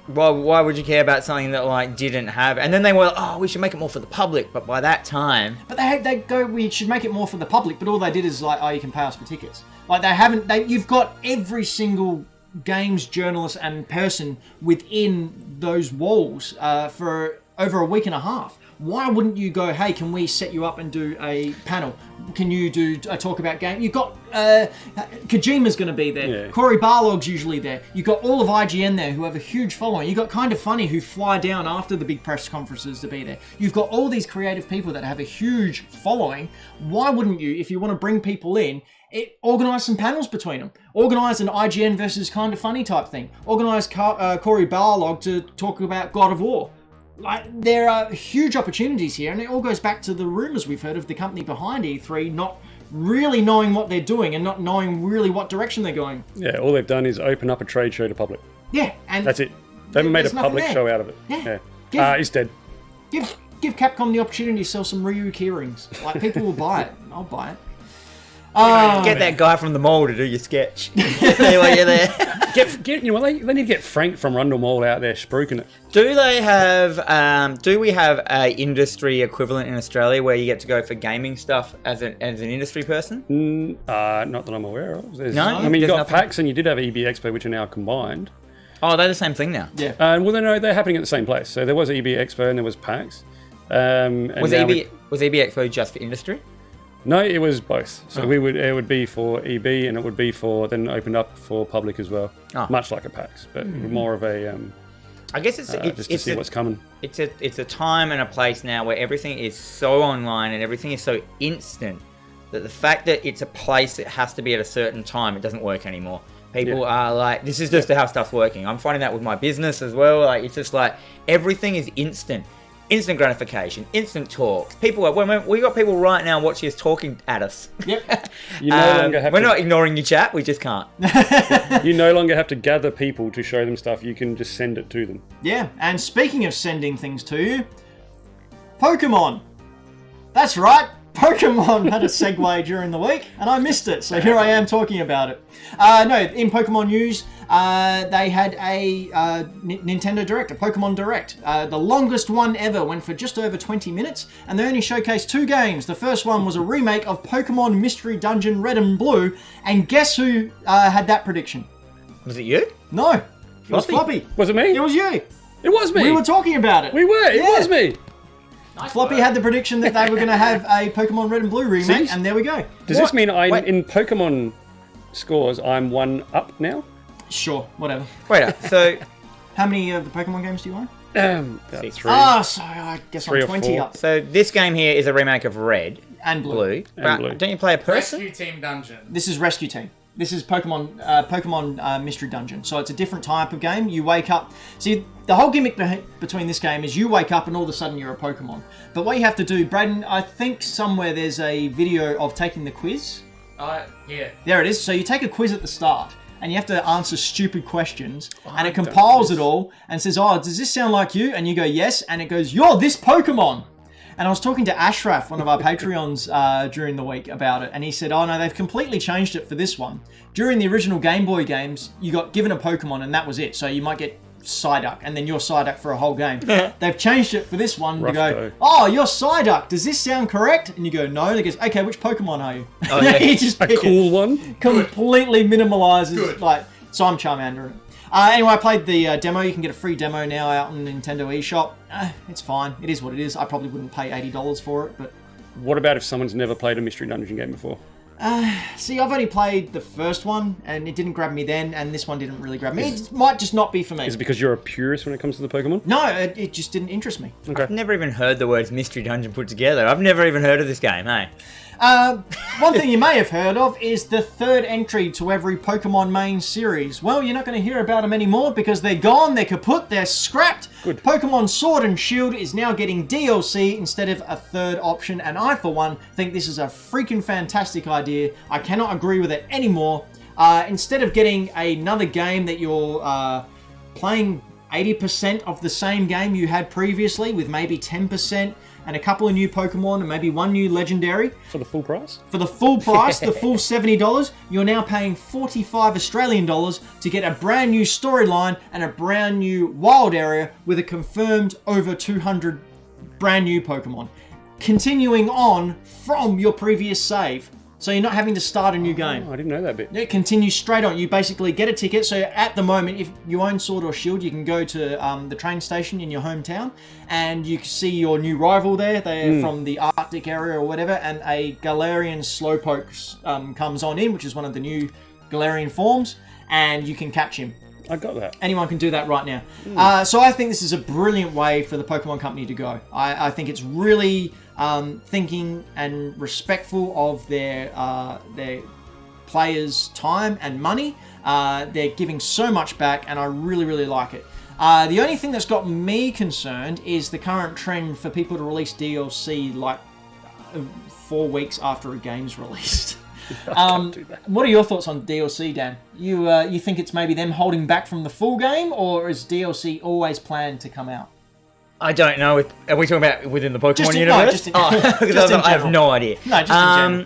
well, why would you care about something that like didn't have? And then they were, oh, we should make it more for the public. But by that time, but they go, we should make it more for the public. But all they did is like, oh, you can pay us for tickets. Like you've got every single games journalist and person within those walls for over a week and a half. Why wouldn't you go, hey, can we set you up and do a panel? Can you do a talk about game? You've got Kojima's going to be there. Yeah. Cory Barlog's usually there. You've got all of IGN there who have a huge following. You've got Kind of Funny who fly down after the big press conferences to be there. You've got all these creative people that have a huge following. Why wouldn't you, if you want to bring people in, organise some panels between them. Organise an IGN versus Kind of Funny type thing. Organise Cory Barlog to talk about God of War. Like, there are huge opportunities here, and it all goes back to the rumours we've heard of the company behind E3 not really knowing what they're doing and not knowing really what direction they're going. Yeah, all they've done is open up a trade show to public. Yeah, and that's it. They haven't made a public show out of it. Yeah. It's dead. Give Capcom the opportunity to sell some Ryu keyrings. Like, people will buy it. I'll buy it. Get that guy from the mall to do your sketch. While you're there. They need to get Frank from Rundle Mall out there spruiking it. Do they have? Do we have a industry equivalent in Australia where you get to go for gaming stuff as an industry person? Not that I'm aware of. No, I mean, you got PAX and you did have EB Expo, which are now combined. Oh, they're the same thing now. Yeah. Well, they're happening at the same place. So there was EB Expo and there was PAX. Was EB Expo just for industry? No, it was both. So it would be for EB and it would be for then opened up for public as well. Much like a PAX, but more of a. I guess it's just to see what's coming. It's a time and a place now where everything is so online and everything is so instant that the fact that it's a place that has to be at a certain time, it doesn't work anymore. People are like, this is just how stuff's working. I'm finding that with my business as well. Like, it's just like everything is instant. Instant gratification, instant talk. We got people right now watching us talking at us. Yep. You no longer have we're not ignoring your chat, we just can't. You no longer have to gather people to show them stuff. You can just send it to them. Yeah, and speaking of sending things to you, Pokemon. That's right. Pokemon had a segue during the week, and I missed it, so here I am talking about it. In Pokemon news, they had a Nintendo Direct, a Pokemon Direct. The longest one ever, went for just over 20 minutes, and they only showcased 2 games. The first one was a remake of Pokemon Mystery Dungeon Red and Blue, and guess who had that prediction? Was it you? No, it was Floppy. Was it me? It was you. It was me. We were talking about it. It was me. Nice Floppy work. had the prediction that they were going to have a Pokemon Red and Blue remake, and there we go. Does this mean in Pokemon scores, I'm 1 up now? Sure, whatever. Wait up, so... How many of the Pokemon games do you own? About 3. So I guess 3 I'm or 20 4. up. So this game here is a remake of Red. And Blue. But Blue. don't you play a person? Rescue Team Dungeon. This is Rescue Team. This is Pokemon Mystery Dungeon. So it's a different type of game. You wake up... See, the whole gimmick between this game is you wake up and all of a sudden you're a Pokemon. But what you have to do, Braden, I think somewhere there's a video of taking the quiz. Yeah. There it is. So you take a quiz at the start and you have to answer stupid questions. And it compiles it all and says, does this sound like you? And you go, yes. And it goes, you're this Pokemon. And I was talking to Ashraf, one of our Patreons, during the week about it, and he said, no, they've completely changed it for this one. During the original Game Boy games, you got given a Pokemon and that was it. So you might get Psyduck, and then you're Psyduck for a whole game. They've changed it for this one to go, you're Psyduck, does this sound correct? And you go, no. And he goes, okay, which Pokemon are you? Oh, yeah. You just a pick cool it. one? Completely minimalizes, so I'm Charmander. Anyway, I played the demo. You can get a free demo now out on Nintendo eShop. It's fine. It is what it is. I probably wouldn't pay $80 for it, but... What about if someone's never played a Mystery Dungeon game before? See, I've only played the first one, and it didn't grab me then, and this one didn't really grab me. It might just not be for me. Is it because you're a purist when it comes to the Pokemon? No, it just didn't interest me. Okay. I've never even heard the words Mystery Dungeon put together. I've never even heard of this game, hey? One thing you may have heard of is the third entry to every Pokemon main series. Well, you're not going to hear about them anymore because they're gone, they're kaput, they're scrapped. Good. Pokemon Sword and Shield is now getting DLC instead of a third option, and I, for one, think this is a freaking fantastic idea. I cannot agree with it anymore. Instead of getting another game that you're playing 80% of the same game you had previously with maybe 10% and a couple of new Pokemon and maybe one new legendary. For the full price? For the full price, the full $70, you're now paying 45 Australian dollars to get a brand new storyline and a brand new wild area with a confirmed over 200 brand new Pokemon. Continuing on from your previous save. So you're not having to start a new game. Oh, I didn't know that bit. It continues straight on. You basically get a ticket. So at the moment, if you own Sword or Shield, you can go to the train station in your hometown and you can see your new rival there. They're from the Arctic area or whatever. And a Galarian Slowpoke comes on in, which is one of the new Galarian forms. And you can catch him. I got that. Anyone can do that right now. So I think this is a brilliant way for the Pokemon Company to go. I think it's really thinking and respectful of their players' time and money. They're giving so much back, and I really, really like it. The only thing that's got me concerned is the current trend for people to release DLC like 4 weeks after a game's released. What are your thoughts on DLC, Dan? You think it's maybe them holding back from the full game, or is DLC always planned to come out? I don't know. Are we talking about within the Pokemon universe? No, just in, just in I have no idea. No, just in general.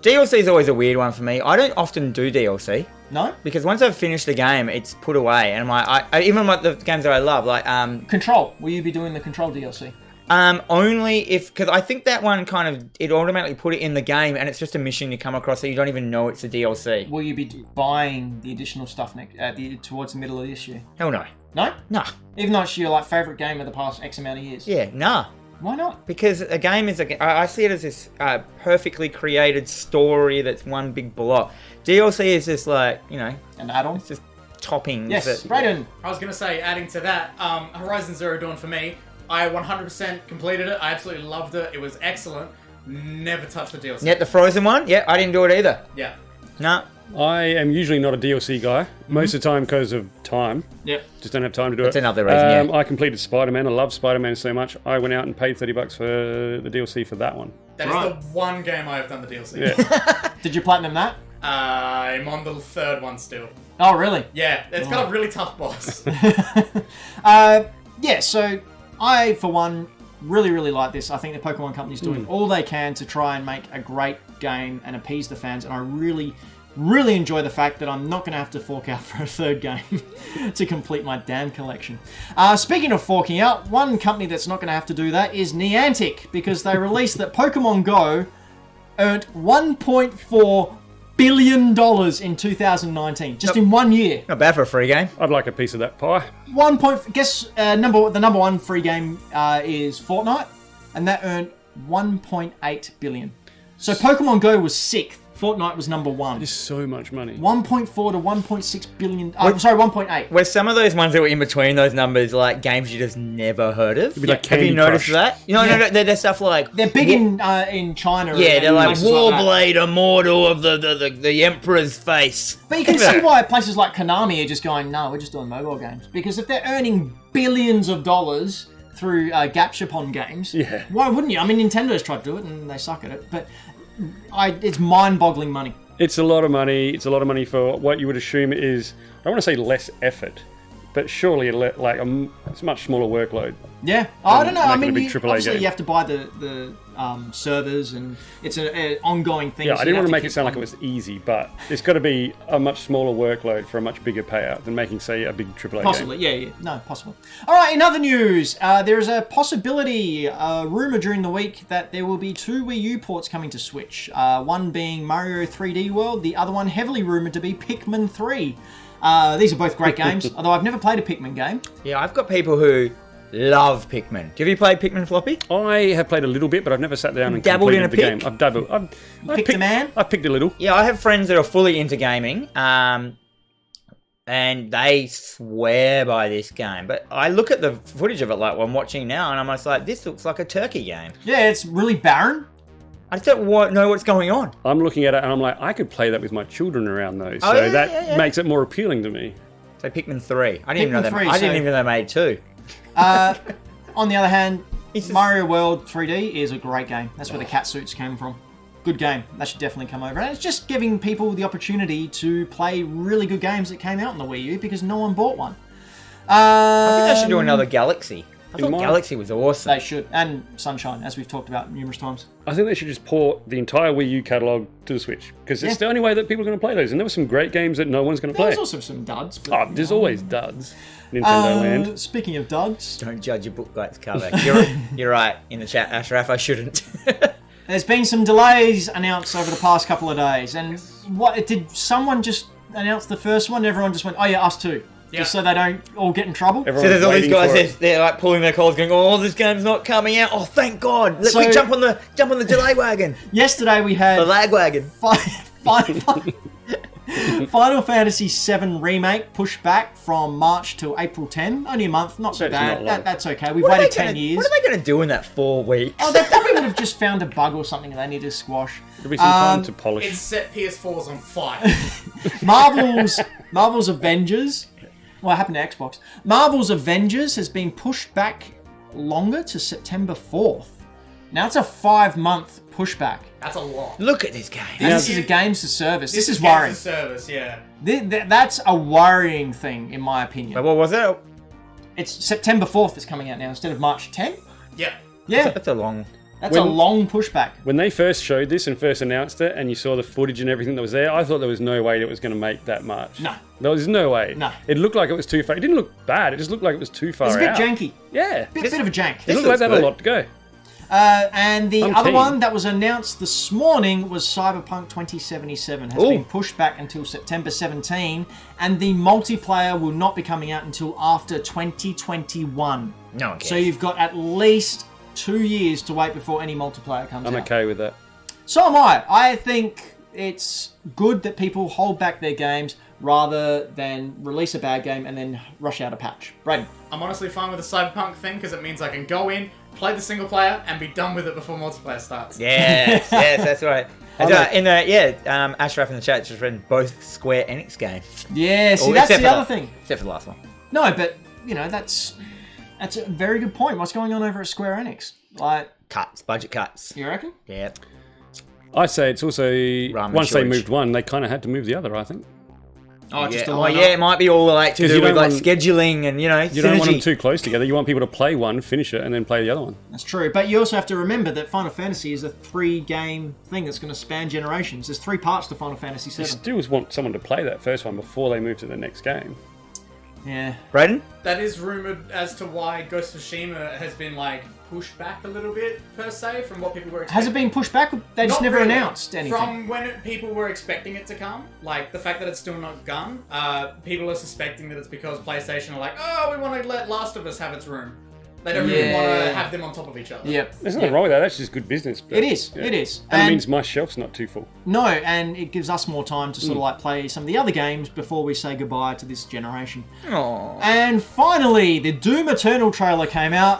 DLC is always a weird one for me. I don't often do DLC. No? Because once I've finished the game, it's put away. And I even like the games that I love, like... Control. Will you be doing the Control DLC? Only if... Because I think that one kind of... It automatically put it in the game, and it's just a mission you come across that you don't even know it's a DLC. Will you be buying the additional stuff towards the middle of this year? Hell no. No? No. Even though it's your favourite game of the past X amount of years? Yeah, nah. Why not? Because a game is I see it as this perfectly created story that's one big block. DLC is just like, an add-on? It's just toppings. Yes, Brayden. I was going to say, adding to that, Horizon Zero Dawn for me, I 100% completed it. I absolutely loved it. It was excellent. Never touched the DLC. Yet the Frozen one? Yeah, I didn't do it either. Yeah. No. I am usually not a DLC guy. Most of the time because of time. Yep. Just don't have time to do That's it. another reason, yeah. I completed Spider-Man. I love Spider-Man so much. I went out and paid $30 for the DLC for that one. That is the one game I have done the DLC. Yeah. Did you platinum that? I'm on the third one still. Oh, really? Yeah, it's got a really tough boss. Yeah, so I, for one, really, really like this. I think the Pokemon Company's doing all they can to try and make a great game and appease the fans, and I really enjoy the fact that I'm not going to have to fork out for a third game to complete my damn collection. Speaking of forking out, one company that's not going to have to do that is Niantic, because they released that Pokemon Go earned $1.4 billion in 2019, just in 1 year. Not bad for a free game. I'd like a piece of that pie. The number one free game is Fortnite, and that earned 1.8 billion. So Pokemon Go was sixth. Fortnite was number one. It's so much money. 1.4 to 1.6 billion. Sorry, 1.8. Were some of those ones that were in between those numbers like games you just never heard of? Like Have you noticed Crush. that? No, they're stuff like... They're big in China. Yeah, they're like places like that. Warblade Immortal of the Emperor's face. But you can see why places like Konami are just going, no, we're just doing mobile games. Because if they're earning billions of dollars through Gapshapon games, why wouldn't you? I mean, Nintendo's tried to do it and they suck at it. But it's mind-boggling money. It's a lot of money. It's a lot of money for what you would assume is, I don't want to say less effort, but surely it's a much smaller workload. Yeah, I don't know. I mean, big AAA obviously game. you have to buy the servers, and it's an ongoing thing. Yeah, so I didn't you want to have make it sound like it was easy, but it's got to be a much smaller workload for a much bigger payout than making, say, a big AAA Possibly, game. possible. All right, in other news, there is a possibility, rumor during the week, that there will be 2 Wii U ports coming to Switch. One being Mario 3D World, the other one heavily rumored to be Pikmin 3. These are both great games, although I've never played a Pikmin game. Yeah, I've got people who love Pikmin. Have you played Pikmin, Floppy? I have played a little bit, but I've never sat down and Dabbled in completed a the pick? game. I've dabbled. I picked a man? I picked a little. Yeah, I have friends that are fully into gaming, and they swear by this game. But I look at the footage of it like I'm watching now, and I'm just like, this looks like a turkey game. Yeah, it's really barren. I just don't know what's going on. I'm looking at it and I'm like, I could play that with my children around those. Oh, So yeah, that yeah. makes it more appealing to me. So Pikmin 3. I didn't Pikmin even know 3, I didn't so- even know they made 2. On the other hand, It's just- Mario World 3D is a great game. That's where the cat suits came from. Good game. That should definitely come over. And it's just giving people the opportunity to play really good games that came out on the Wii U because no one bought one. I think they should do another Galaxy. I thought my- Galaxy was awesome. They should. And Sunshine, as we've talked about numerous times. I think they should just port the entire Wii U catalog to the Switch because it's Yeah. the only way that people are going to play those. And there were some great games that no one's going to play. There's also some duds. But, Oh, there's always duds. Nintendo Land. Speaking of duds, Don't judge a book by its cover. You're right in the chat, Ashraf. I shouldn't. there's been some delays announced over the past couple of days. And what did someone just announce the first one? Everyone just went, oh yeah, us too. Yeah. Just so they don't all get in trouble. Everyone's So there's all these waiting guys for it. they're like pulling their collars, going, "Oh, this game's not coming out! Oh, thank God! Let's So- jump on the delay wagon, Yesterday we had the lag wagon." Final Fantasy VII Remake pushed back from March to April 10. Only a month, not so That's bad. not long. That's okay. We've What are waited they 10 gonna- years. What are they going to do in that 4 weeks? Oh, they probably would have just found a bug or something they need to squash. There'll be some time to polish. It set PS4s on fire. Marvel's Avengers. What happened to Xbox? Marvel's Avengers has been pushed back longer to September 4th. Now it's a 5-month pushback. That's a lot. Look at this game. And this is a games to service. This is games worrying. as a service, yeah. That's a worrying thing, in my But opinion. what was it? It's September 4th is coming out now instead of March 10th. Yeah. Yeah, That's a long. that's a When- long pushback. When they first showed this and first announced it, and you saw the footage and everything that was there, I thought there was no way it was going to make that much. No. There was no way. No. It looked like it was too far. It didn't look bad. It just looked like it was too far It's a bit out. janky. Yeah. Bit of a jank. It looked looks like that good. a lot to go. And the I'm other keen. one that was announced this morning was Cyberpunk 2077. Has Ooh. been pushed back until September 17, and the multiplayer will not be coming out until after 2021. No one cares. So you've got at least 2 years to wait before any multiplayer comes I'm out. okay with that. So am I. I think it's good that people hold back their games rather than release a bad game and then rush out a patch. Braden. I'm honestly fine with the Cyberpunk thing because it means I can go in, play the single player, and be done with it before multiplayer starts. Yes, that's right. Ashraf in the chat just read both Square Enix games. Yeah, see, Or that's except the for other thing. Except for the last one. No, but, you know, that's a very good point. What's going on over at Square Enix? Like, Cuts, budget cuts. you reckon? Yeah. I say it's also, Ramen once they shortage. moved one, they kind of had to move the other, I think. Oh, just to Oh, line yeah, up. it might be all like to 'Cause do you with don't like want- scheduling and, You synergy. don't want them too close together. You want people to play one, finish it, and then play the other one. That's true. But you also have to remember that Final Fantasy is a 3-game thing that's going to span generations. There's 3 parts to Final Fantasy You 7. still want someone to play that first one before they move to the next game. Yeah. Braden? That is rumored as to why Ghost of Tsushima has been like pushed back a little bit per se from what people were expecting. Has it been pushed back? They just Not never really. announced anything. From when people were expecting it to come, like the fact that it's still not done, people are suspecting that it's because PlayStation are like, oh, we want to let Last of Us have its room. They don't really want to have them on top of each other. Yep. There's nothing wrong with that. That's just good business. But, It is. yeah. It is. And it means my shelf's not too full. No, and it gives us more time to sort of like play some of the other games before we say goodbye to this generation. Aww. And finally, the Doom Eternal trailer came out.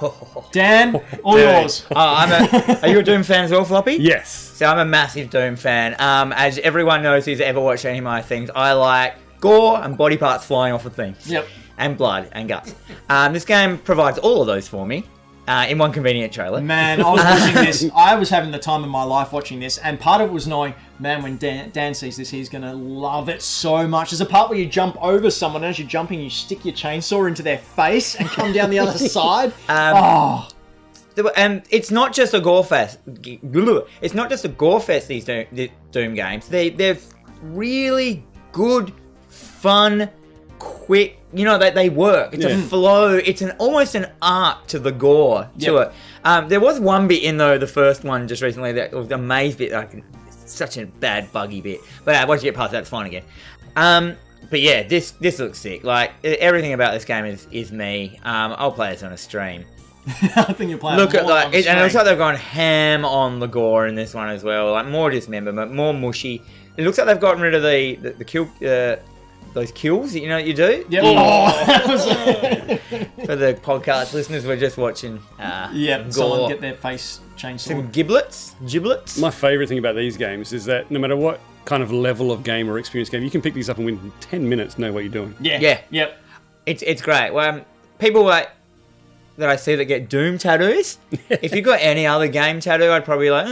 Dan, all yours. Are you a Doom fan as well, Floppy? Yes. So I'm a massive Doom fan. As everyone knows who's ever watched any of my things, I like gore and body parts flying off of things. Yep. And blood and guts. This game provides all of those for me in one convenient trailer. Man, I was watching this. I was having the time of my life watching this, and part of it was knowing, man, when Dan sees this, he's going to love it so much. There's a part where you jump over someone, and as you're jumping, you stick your chainsaw into their face and come down the other side. And it's not just a gore fest. It's not just a gore fest, these Doom games. They're really good, fun, quick. You know, they work. It's a flow. It's almost an art to the gore to it. There was one bit in the first one just recently that was a maze bit. Like, such a bad buggy bit. But once you get past that, it's fine again. But yeah, this looks sick. Like everything about this game is me. I'll play this on a stream. I think you're playing. Look at like, and it looks like they've gone ham on the gore in this one as well. Like more dismemberment, more mushy. It looks like they've gotten rid of the kill. Those kills, you know what you do? Yep. Oh. For the podcast listeners, we're just watching someone get their face changed. Some giblets. My favourite thing about these games is that no matter what kind of level of game or experience game, you can pick these up and within 10 minutes know what you're doing. Yeah. Yep. It's great. Well, people like that I see that get Doom tattoos. If you got any other game tattoo, I'd probably be like,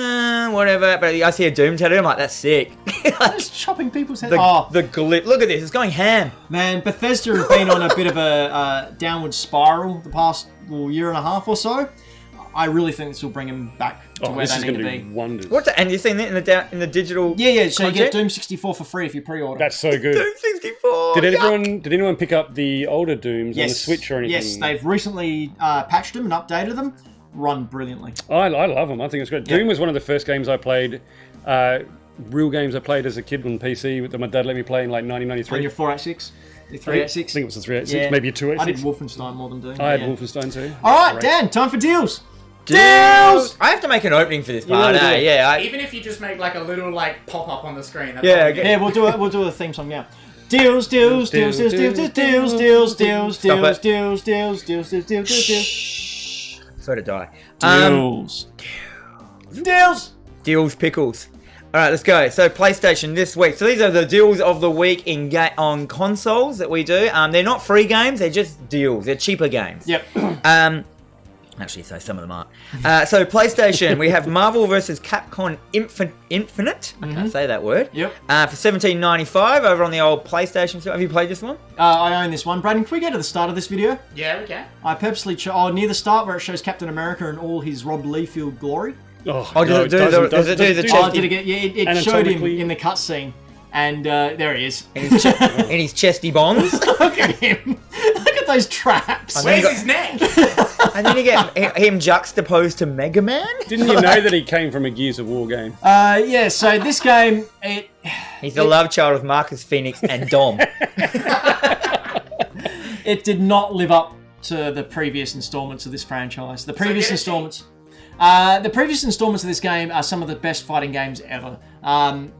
whatever. But I see a Doom tattoo, I'm like, that's sick. Just chopping people's heads. The glip. Look at this. It's going ham. Man, Bethesda have been on a bit of a downward spiral the past year and a half or so. I really think this will bring them back to where they need to be. Wonders. And you've seen that in the digital? Yeah. So content? you get Doom 64 for free if you pre-order. That's so good. Doom 64. Did anyone pick up the older Dooms on the Switch or anything? Yes, they've recently patched them and updated them. Run brilliantly. I love them. I think it's great. Doom was one of the first games I played. Real games I played as a kid on PC that my dad let me play in like 1993. On your 486? The 386? I think it was the 386, maybe a 286. I did Wolfenstein more than Doom. I had Wolfenstein too. Alright, Dan, time for deals. Deals! I have to make an oopening for this part, Yeah. Even if you just make like a little like pop up on the screen. That's We'll do a theme song now. Deals. Shh. So to die. Deals pickles. Alright, let's go. So PlayStation this week. So these are the deals of the week on consoles that we do. They're not free games, they're just deals. They're cheaper games. Yep. Actually, so some of them aren't. So PlayStation, we have Marvel vs. Capcom Infinite. I can't say that word. Yep. For $17.95 over on the old PlayStation. Have you played this one? I own this one. Braden, can we go to the start of this video? Yeah, we can. I purposely near the start where it shows Captain America in all his Rob Liefeld glory. Does it do the chesty? It showed him in the cutscene. And there he is. In his chesty bonds. Look at him. Look at those traps. Where's his neck? And then you get him juxtaposed to Mega Man. Didn't you know that he came from a Gears of War game? Yeah, so this game... He's the love child of Marcus Phoenix and Dom. It did not live up to the previous installments of this franchise. The previous installments of this game are some of the best fighting games ever.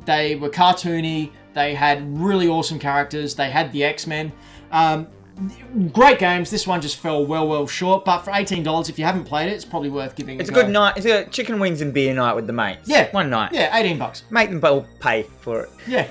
They were cartoony. They had really awesome characters. They had the X-Men. Great games. This one just fell well short. But for $18, if you haven't played it, it's probably worth giving. It's a good night. It's a chicken wings and beer night with the mates. Yeah, one night. Yeah, $18. Make them both pay for it. Yeah.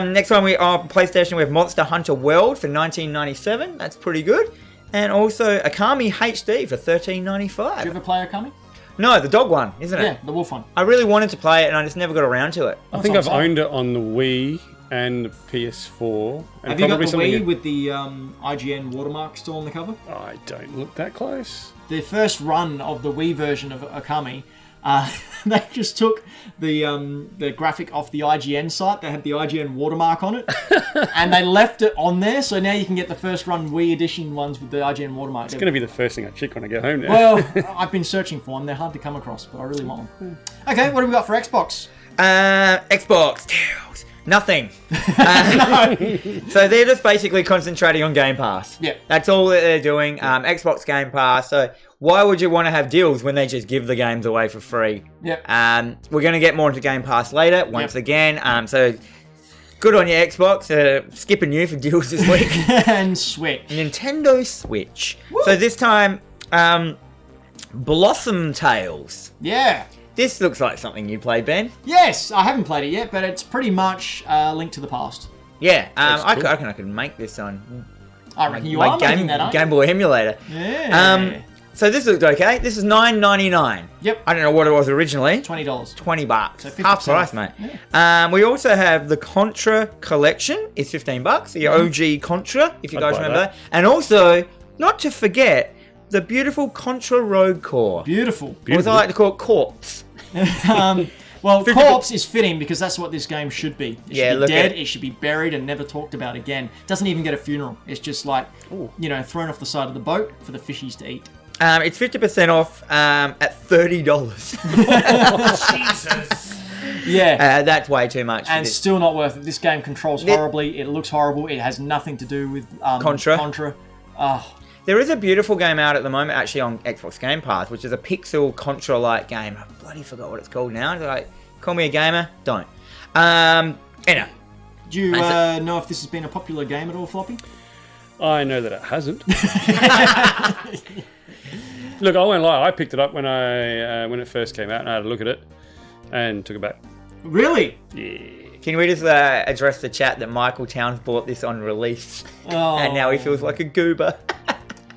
Next one we are on PlayStation. We have Monster Hunter World for $19.97. That's pretty good. And also Akami HD for $13.95. Did you ever play Akami? No, the dog one, isn't it? Yeah, the wolf one. I really wanted to play it, and I just never got around to it. I think I've owned it on the Wii and the PS4. And have you got the Wii with the IGN watermark still on the cover? I don't look that close. The first run of the Wii version of Akami, they just took the graphic off the IGN site. They had the IGN watermark on it, and they left it on there. So now you can get the first run Wii edition ones with the IGN watermark. It's going to be the first thing I check when I get home now. Well, I've been searching for them. They're hard to come across, but I really want one. Okay, what have we got for Xbox? Xbox deals. Nothing. So they're just basically concentrating on Game Pass. Yeah. That's all that they're doing. Xbox Game Pass. So why would you want to have deals when they just give the games away for free? Yeah. We're going to get more into Game Pass later, once again. So good on you, Xbox. Skipping you for deals this week. And Switch. Nintendo Switch. Woo. So this time, Blossom Tales. Yeah. This looks like something you played, Ben. Yes, I haven't played it yet, but it's pretty much Link to the Past. Yeah, I reckon I could make this on. I reckon you are making that, aren't you? Game Boy emulator. Yeah. So this looked okay. This is $9.99. Yep. I don't know what it was originally. $20. $20. So half price, mate. Yeah. We also have the Contra collection. It's $15. The OG Contra, if you guys remember that. And also, not to forget, the beautiful Contra Rogue Core. Beautiful. Or as I like to call it, Corpse. Well, Corpse is fitting because that's what this game should be. It should be dead, it. It should be buried and never talked about again. It doesn't even get a funeral. It's just like, thrown off the side of the boat for the fishies to eat. It's 50% off at $30. Jesus. Yeah. That's way too much. And still not worth it. This game controls horribly. It looks horrible. It has nothing to do with Contra. Oh. There is a beautiful game out at the moment, actually, on Xbox Game Pass, which is a pixel Contra-like game. I bloody forgot what it's called now. Like, call me a gamer? Don't. Anyway. Do you know if this has been a popular game at all, Floppy? I know that it hasn't. Look, I won't lie. I picked it up when it first came out, and I had a look at it, and took it back. Really? Yeah. Can we just address the chat that Michael Towns bought this on release, and now he feels like a goober?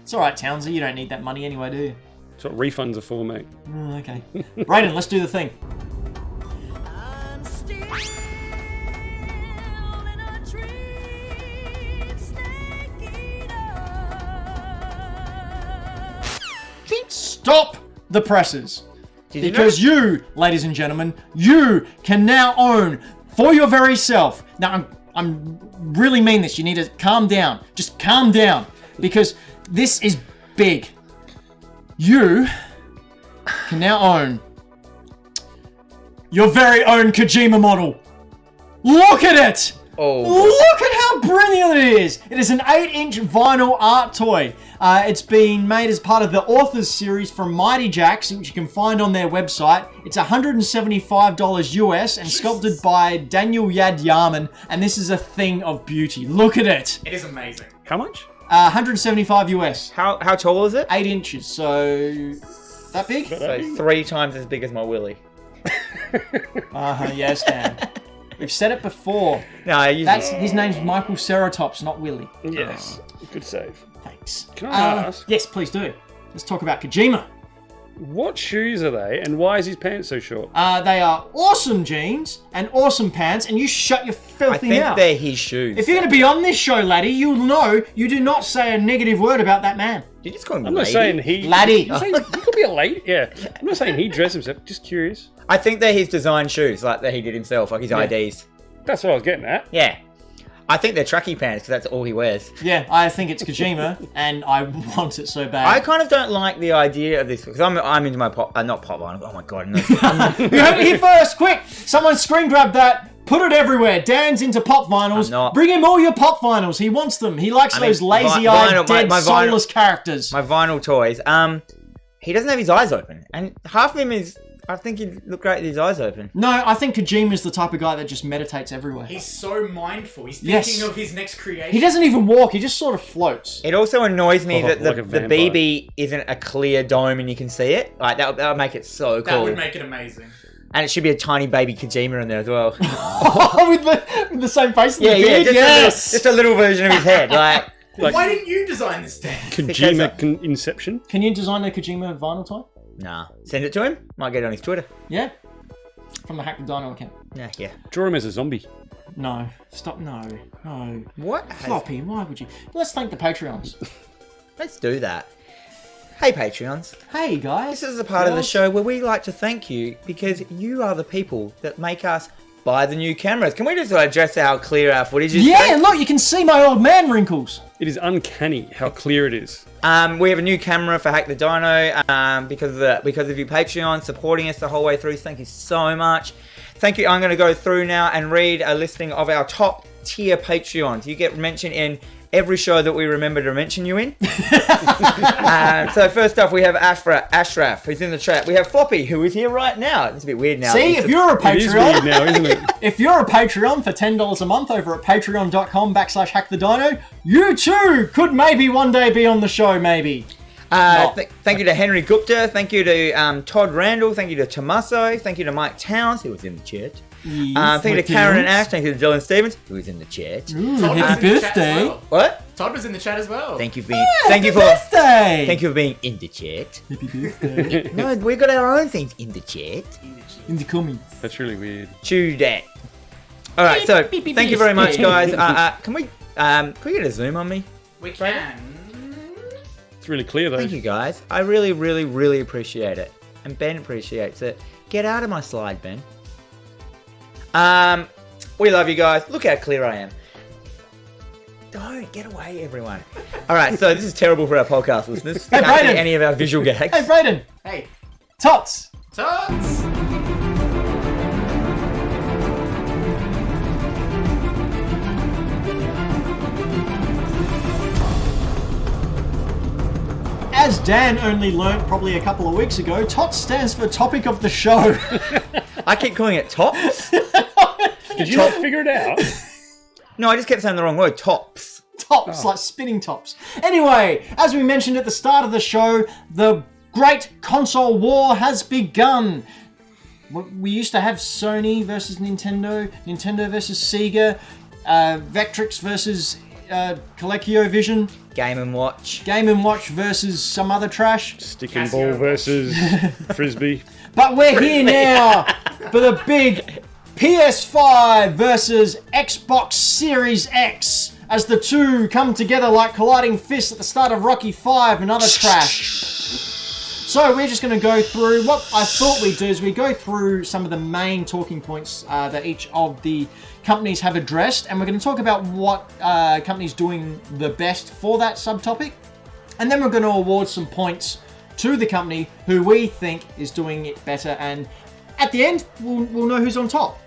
It's all right, Townsy. You don't need that money anyway, do you? That's what refunds are for, mate. Okay. Brayden, let's do the thing. Stop the presses. Because you, ladies and gentlemen, you can now own for your very self. Now, I'm really mean this. You need to calm down. Just calm down. Because this is big. You can now own your very own Kojima model. Look at it! Oh. Look at how brilliant it is! It is an 8-inch vinyl art toy. It's been made as part of the Authors series from Mighty Jacks, which you can find on their website. It's $175 US and sculpted by Daniel Yad Yaman, and this is a thing of beauty. Look at it! It is amazing. How much? 175 US. How tall is it? 8 inches, so that big? So 3 times as big as my willy. Yes, Dan. We've said it before. No, His name's Michael Ceratops, not Willy. Yes. Good save. Thanks. Can I ask? Yes, please do. Let's talk about Kojima. What shoes are they, and why is his pants so short? They are awesome jeans and awesome pants, and you shut your filthy mouth. I think they're his shoes. If you're going to be on this show, laddie, you'll know you do not say a negative word about that man. Did you just call him I'm lady? not saying he... Laddie. He could be a lady, yeah. I'm not saying he dressed himself, just curious. I think they're his design shoes, like that he did himself, like his IDs. That's what I was getting at. Yeah. I think they're trackie pants, because that's all he wears. Yeah, I think it's Kojima, and I want it so bad. I kind of don't like the idea of this, because I'm into my pop... not pop vinyl. Oh my god. No. You heard it here first, quick! Someone screen grab that, put it everywhere. Dan's into pop vinyls. I'm not. Bring him all your pop vinyls. He wants them. He likes those lazy-eyed, dead, soulless characters. My vinyl toys. He doesn't have his eyes open, and half of him is... I think he'd look great with his eyes open. No, I think Kojima's the type of guy that just meditates everywhere. He's so mindful. He's thinking of his next creation. He doesn't even walk. He just sort of floats. It also annoys me that like the BB isn't a clear dome and you can see it. Like that would make it so cool. That would make it amazing. And it should be a tiny baby Kojima in there as well. with the same face. Yeah, just a little version of his head. Like why didn't you design this, Dan? Kojima Inception. Can you design a Kojima vinyl toy? Nah. Send it to him. Might get it on his Twitter. Yeah. From the Hack The Dino account. Yeah. Draw him as a zombie. No. Stop. No. What? Floppy, why would you? Let's thank the Patreons. Let's do that. Hey, Patreons. Hey, guys. This is a part of the show where we like to thank you because you are the people that make us buy the new cameras. Can we just address how clear our footage is? Yeah, and look, you can see my old man wrinkles. It is uncanny how clear it is. We have a new camera for Hack the Dino because of you Patreon supporting us the whole way through. Thank you so much. Thank you. I'm going to go through now and read a listing of our top tier Patreons. You get mentioned in every show that we remember to mention you in. So first up, we have Ashraf, who's in the chat. We have Floppy, who is here right now. It's a bit weird now. See, if you're a Patreon, it is weird now, isn't it? If you're a Patreon for $10 a month over at patreon.com/hackthedino, you too could maybe one day be on the show, maybe. Thank you to Henry Gupta. Thank you to Todd Randall. Thank you to Tommaso. Thank you to Mike Towns, who was in the chat. Thank you to Karen and Ash. Thank you to Dylan Stevens, who was in the chat. Ooh, happy birthday! What? Todd was in the chat as well. Thank you for birthday! Thank you for being in the chat. Happy birthday! No, we've got our own things in the chat. In the comments. That's really weird. Chew that. All right, so thank you very much, guys. Can we get a zoom on me? We can. It's really clear though. Thank you, guys. I really, really, really appreciate it, and Ben appreciates it. Get out of my slide, Ben. We love you guys. Look how clear I am. Don't get away, everyone. All right, so this is terrible for our podcast listeners. Hey, Can't see Brayden. any of our visual gags. Hey, Brayden. Hey. Tots. Tots! as Dan only learnt probably a couple of weeks ago, TOTS stands for Topic of the Show. I keep calling it tops. Did you not figure it out? No, I just kept saying the wrong word. Tops. Tops, like spinning tops. Anyway, as we mentioned at the start of the show, the great console war has begun. We used to have Sony versus Nintendo, Nintendo versus Sega, Vectrix versus ColecoVision, Game & Watch. Game & Watch versus some other trash. Stick and ball versus frisbee. But we're here now for the big PS5 versus Xbox Series X as the two come together like colliding fists at the start of Rocky V and other trash. So we're just going to go through, what I thought we'd do is we go through some of the main talking points that each of the companies have addressed, and we're going to talk about what companies doing the best for that subtopic, and then we're going to award some points to the company who we think is doing it better, and at the end, we'll know who's on top.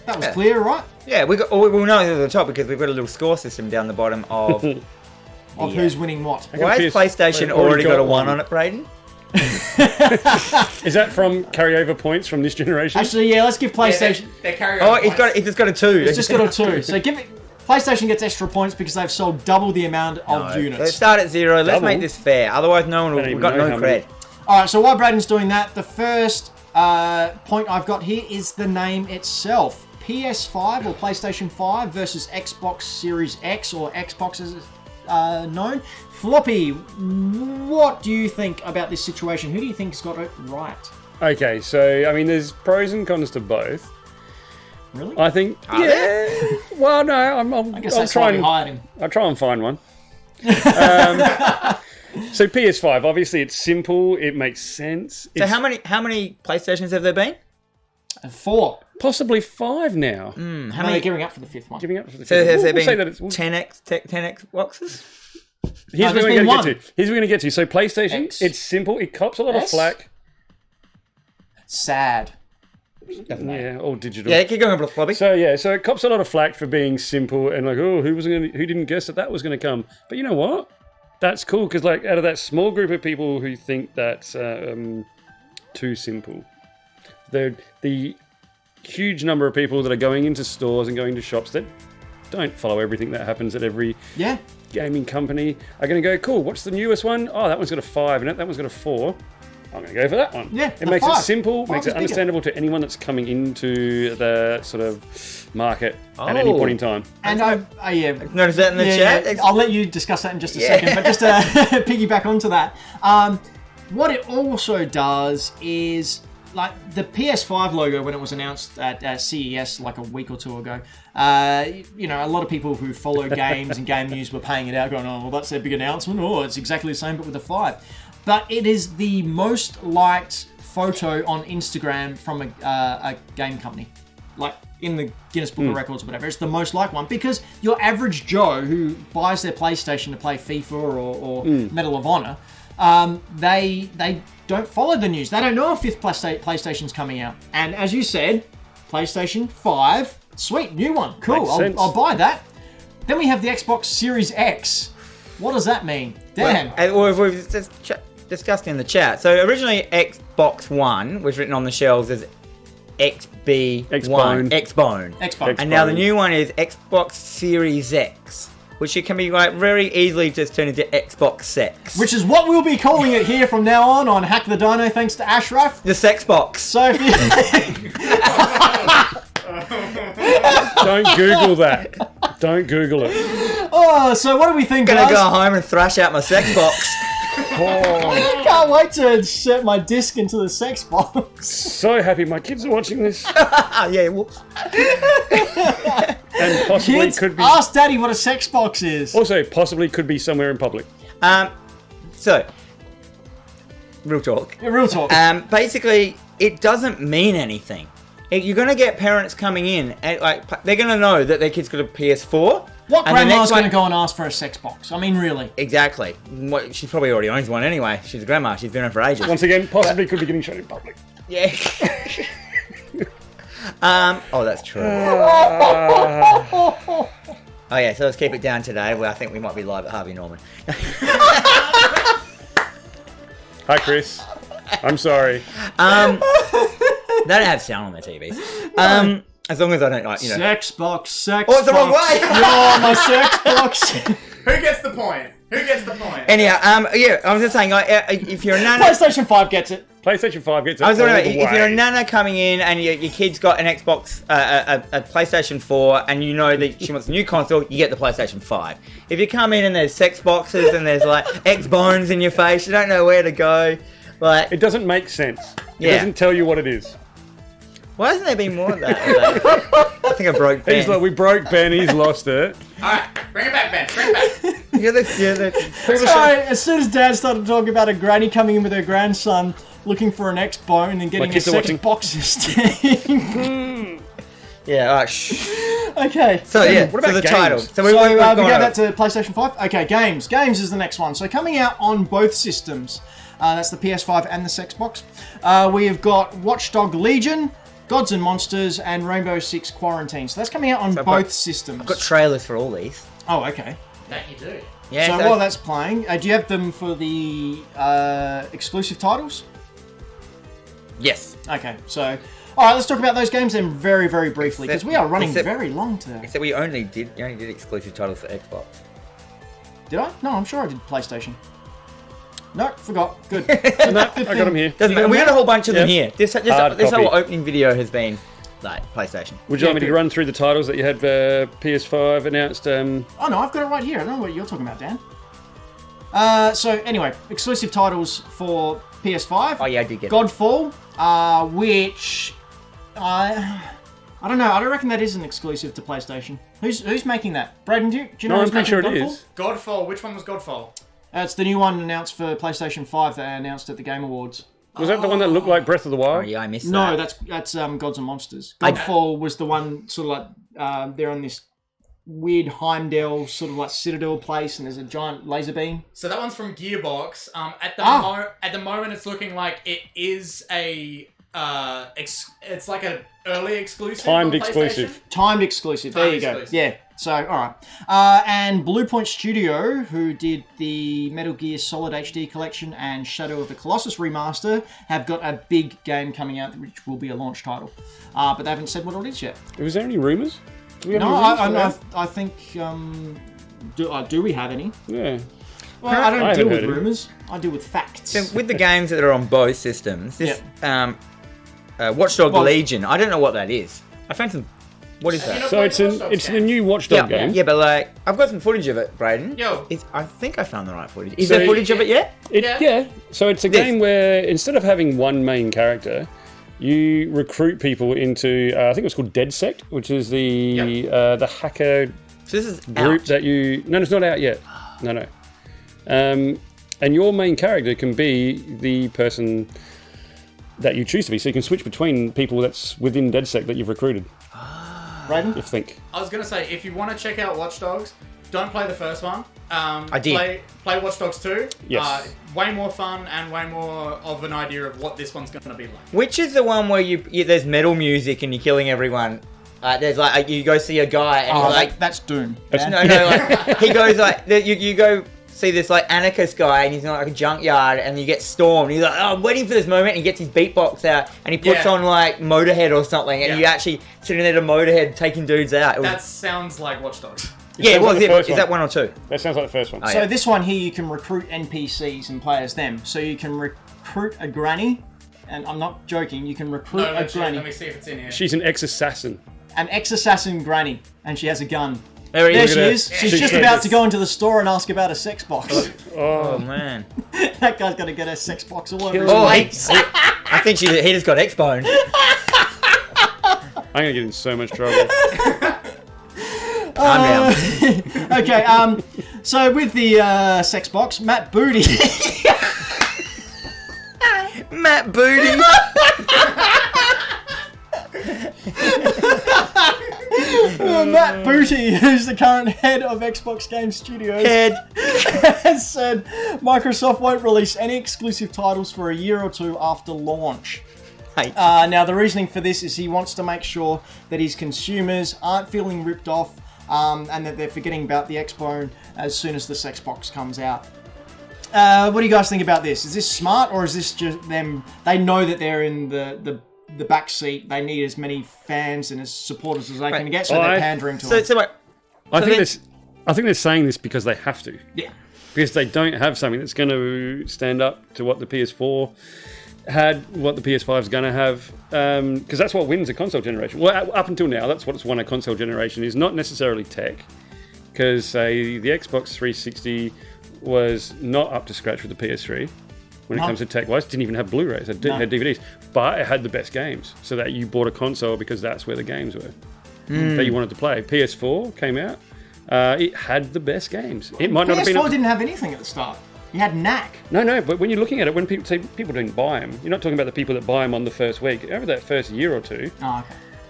That was clear, right? Yeah, we'll know who's on the top because we've got a little score system down the bottom of... of who's winning what. Why has PlayStation already got a 1 on it, Braden? Is that from carryover points from this generation? Actually, yeah, let's give PlayStation... They carry He's just got a 2. It's just got a 2. So PlayStation gets extra points because they've sold double the amount of units. Let's start at 0. Let's Double? make this fair. Otherwise, no one will... We've got no cred. Alright, so while Braden's doing that, the first point I've got here is the name itself. PS5 or PlayStation 5 versus Xbox Series X or Xbox as it's known. Floppy, what do you think about this situation? Who do you think's got it right? Okay, so, I mean, there's pros and cons to both. Really? I think, well, no, I guess that's why we hired him. I'll try and find one. So PS5, obviously it's simple, it makes sense. So how many PlayStations have there been? 4. Possibly 5 now. How No, many? they're giving up for the 5th one. Giving up for the So has there we'll say been that it's, 10x boxes? Here's there's where been we're going one. to get to. Here's where we're going to get to. So PlayStation, X. it's simple. It cops a lot of S. flack. Sad. Yeah, all digital. Yeah, keep going with Floppy. So it cops a lot of flack for being simple and like, oh, who didn't guess that was going to come? But you know what? That's cool because like out of that small group of people who think that's too simple, the huge number of people that are going into stores and going to shops that don't follow everything that happens at every gaming company are going to go, cool, what's the newest one? Oh, that one's got a 5 in it, that one's got a 4. I'm going to go for that one. Yeah, it makes 5. it simple, 5 makes is it understandable to anyone that's coming into the sort of market at any point in time. And Notice that in the chat? Yeah, I'll let you discuss that in just a second, but just to piggyback onto that, what it also does is, like the PS5 logo when it was announced at CES like a week or two ago, a lot of people who follow games and game news were paying it out going, oh, well, that's their big announcement. Oh, it's exactly the same, but with a 5. But it is the most liked photo on Instagram from a game company. Like in the Guinness Book of Records or whatever. It's the most liked one because your average Joe who buys their PlayStation to play FIFA or Medal of Honor, they don't follow the news. They don't know if 5th PlayStation's coming out. And as you said, PlayStation 5, sweet, new one. Cool, I'll buy that. Then we have the Xbox Series X. What does that mean? Dan? Well, we've just discussed in the chat. So originally Xbox One was written on the shelves as XB1. X-Bone. And now the new one is Xbox Series X, which it can be like very easily just turned into Xbox Sex. Which is what we'll be calling it here from now on Hack the Dino, thanks to Ashraf. The Sex Box. So if you... Don't Google that. Don't Google it. Oh, so what do we think, I'm guys? gonna go home and thrash out my sex box. Can't wait to insert my disc into the sex box. So happy my kids are watching this. Yeah, whoops. And possibly Kids, could be... ask Daddy what a sex box is. Also, possibly could be somewhere in public. So, real talk. Yeah, real talk. Basically, it doesn't mean anything. You're going to get parents coming in, and like they're going to know that their kid's got a PS4. What and the grandma's next going to one- go and ask for a sex box? I mean, really. Exactly. She probably already owns one anyway. She's a grandma. She's been around for ages. Once again, possibly could be getting shown in public. Yeah. Oh, that's true. Oh yeah, so let's keep it down today. Well, I think we might be live at Harvey Norman. Hi, Chris. I'm sorry. They don't have sound on their TVs. As long as I don't like, Sex box. Oh, it's the wrong way! You're my sex box. Who gets the point? Who gets the point? Anyhow, I was just saying, if you're a nana... PlayStation 5 gets it. PlayStation 5 gets it. I was all wondering, the if way. you're a nana coming in and your kid's got an Xbox, a PlayStation 4, and you know that she wants a new console, you get the PlayStation 5. If you come in and there's sex boxes and there's like X-bones in your face, you don't know where to go. Like, It doesn't make sense. It Yeah. doesn't tell you what it is. why hasn't there been more of that? I think I broke Ben. He's like, we broke Ben, he's lost it. Alright, bring it back, Ben. Bring it back. You're the Sorry, as soon as Dad started talking about a granny coming in with her grandson looking for an X-bone and getting a kids are sex watching. box system. Yeah, alright, shh. Okay. So, yeah, What about so the games? title. So, So we've we gone go over- back to PlayStation 5. Okay, games. Games is the next one. So coming out on both systems. That's the PS5 and the Xbox. We have got Watchdog Legion, Gods and Monsters, and Rainbow Six Quarantine. So that's coming out on I've both got- systems. I've got trailers for all these. Oh, okay. That you do. Yeah, So while that's playing, do you have them for the exclusive titles? yes. Okay, so... Alright, let's talk about those games then very, very briefly, because we are running except- very long today. Except you only did exclusive titles for Xbox. Did I? No, I'm sure I did PlayStation. No, forgot. Good. No, I got him here. Doesn't matter. We got a whole bunch of them Yeah. here. This Hard whole copy. opening video has been like PlayStation. Would you Yeah, like me to good. run through the titles that you had for PS5 announced? Oh no, I've got it right here. I don't know what you're talking about, Dan. So anyway, exclusive titles for PS5. Oh yeah, I did get Godfall, which I don't know. I don't reckon that is an exclusive to PlayStation. Who's making that? Braden, do you know No, who's I'm pretty sure making it Godfall? is. Godfall. Which one was Godfall? It's the new one announced for PlayStation 5 that they announced at the Game Awards. Was that the one that looked like Breath of the Oh Wild? yeah, I missed No, that. that's Gods and Monsters. Godfall was the one sort of like they're on this weird Heimdall sort of like citadel place, and there's a giant laser beam. So that one's from Gearbox. At the moment, it's looking like it is a it's like an early exclusive. Timed on PlayStation. exclusive. Timed exclusive. There Timed you go. exclusive. Yeah. So, all right. And Bluepoint Studio, who did the Metal Gear Solid HD Collection and Shadow of the Colossus remaster, have got a big game coming out, which will be a launch title. But they haven't said what it is yet. Was there any rumours? Do we have No, any rumours for that? I think. Do we have any? Yeah. Well, I don't I deal haven't with heard any. rumors. I deal with facts. So with the games that are on both systems, this Watchdog Well- Legion, I don't know what that is. I found some. What is You know- that? So it's the new Watchdog game. Yeah, but like I've got some footage of it, Braden. Yo. I think I found the right footage. Is So- there footage of it yet? Yeah. So it's a This. game where instead of having one main character, you recruit people into I think it was called DeadSect, which is the hacker So this is group out. that you. No, it's not out yet. No. And your main character can be the person that you choose to be. So you can switch between people that's within DeadSec that you've recruited. Raiden? You think? I was gonna say, if you want to check out Watch Dogs, don't play the first one. I did. Play Watch Dogs 2. Yes. Way more fun and way more of an idea of what this one's gonna be like. Which is the one where there's metal music and you're killing everyone? There's like you go see a guy and he's like that's Doom. no, like he goes like you go see this like anarchist guy and he's in like a junkyard and you get stormed. He's like, oh, I'm waiting for this moment, and he gets his beatbox out and he puts Yeah. on like Motorhead or something, and Yeah. you actually sitting there to Motorhead taking dudes out. It was, That sounds like Watch Dogs. yeah, sounds well, like the first is one. that one or two? That sounds like the first one. Oh, So yeah. this one here, you can recruit NPCs and play as them. So you can recruit a granny, and I'm not joking, you can recruit No, a let granny. me see if it's in here. She's an ex-assassin. An ex-assassin granny, and she has a gun. There he There is. she at is. that. She's She's just got about this. to go into the store and ask about a sex box. Oh man. That guy's going to get a sex box all over his Oh, face. I think he just got X-boned. I'm gonna get in so much trouble. I'm down. Okay, so with the sex box, Matt Booty. Matt Booty. Matt Booty, who's the current head of Xbox Game Studios, Head. has said Microsoft won't release any exclusive titles for a year or two after launch. Hey. Now, the reasoning for this is he wants to make sure that his consumers aren't feeling ripped off and that they're forgetting about the Xbone as soon as the sex box comes out. What do you guys think about this? Is this smart, or is this just them? They know that they're in the back seat. They need as many fans and as supporters as they can get, so they're pandering to them. I think they're saying this because they have to. Yeah. Because they don't have something that's going to stand up to what the PS4 had, what the PS5 is going to have. Because that's what wins a console generation. Well, up until now, that's what's won a console generation, is not necessarily tech. Because, the Xbox 360 was not up to scratch with the PS3 when it comes to tech-wise. Didn't even have Blu-rays, it had DVDs. But it had the best games, so that you bought a console because that's where the games were that you wanted to play. PS4 came out. It had the best games. It might not have been. PS4 didn't have anything at the start. You had Knack. No, but when you're looking at it, when people say people didn't buy them, you're not talking about the people that buy them on the first week. Over that first year or two,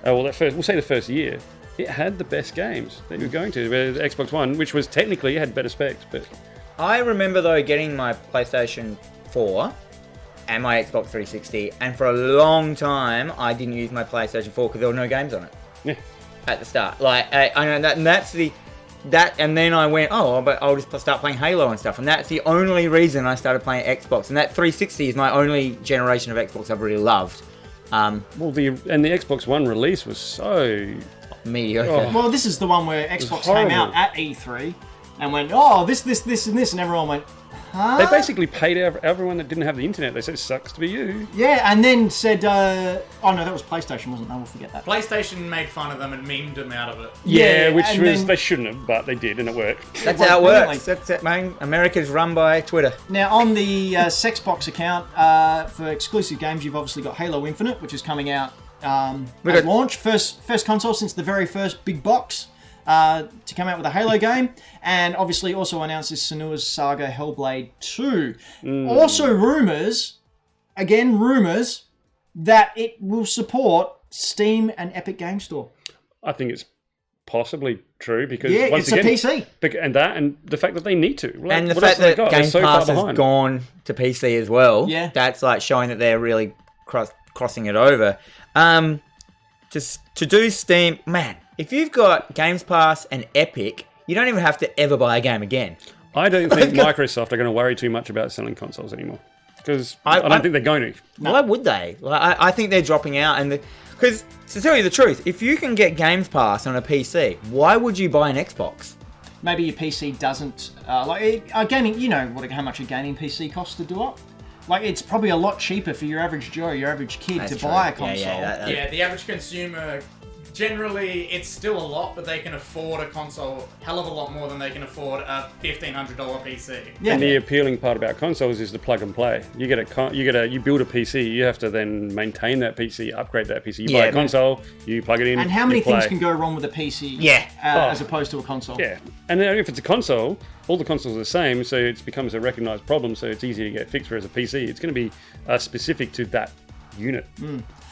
we'll say the first year, it had the best games that you're going to. The Xbox One, which was technically had better specs, but I remember though getting my PlayStation 4 and my Xbox 360, and for a long time I didn't use my PlayStation 4 because there were no games on it. Yeah. At the start, like I know that, and that's that, and then I went, but I'll just start playing Halo and stuff, and that's the only reason I started playing Xbox. And that 360 is my only generation of Xbox I've really loved. The Xbox One release was so mediocre. Well, this is the one where Xbox came out at E3 and went, this, and this, and everyone went, huh? They basically paid everyone that didn't have the internet. They said, it sucks to be you. Yeah, and then said, that was PlayStation, wasn't it? No, we'll forget that. PlayStation made fun of them and memed them out of it. Yeah, they shouldn't have, but they did, and it worked. That's how it works. That's it, man. America's run by Twitter. Now, on the Sexbox account, for exclusive games, you've obviously got Halo Infinite, which is coming out at launch. First console since the very first big box to come out with a Halo game. And obviously also announced this Senua's Saga Hellblade 2. Also rumours that it will support Steam and Epic Game Store. I think it's possibly true because once again, it's a PC. And the fact that they need to. Like, and the fact that Game Pass has gone to PC as well. Yeah. That's like showing that they're really crossing it over. Just to do Steam, man, if you've got Games Pass and Epic, you don't even have to ever buy a game again. I don't think Microsoft are going to worry too much about selling consoles anymore. Because I don't think they're going to. No. Why would they? Like, I think they're dropping out. Because, to tell you the truth, if you can get Games Pass on a PC, why would you buy an Xbox? Maybe your PC doesn't... gaming, you know how much a gaming PC costs to do up? Like, it's probably a lot cheaper for your average Joe, your average kid to buy a console. Yeah, the average consumer... Generally, it's still a lot, but they can afford a console hell of a lot more than they can afford a $1,500 PC. Yeah. And the appealing part about consoles is the plug and play. You build a PC, you have to then maintain that PC, upgrade that PC. You buy a console, you plug it in. And how many things can go wrong with a PC? As opposed to a console. Yeah, and then if it's a console, all the consoles are the same, so it becomes a recognised problem. So it's easy to get fixed. Whereas a PC, it's going to be specific to that unit.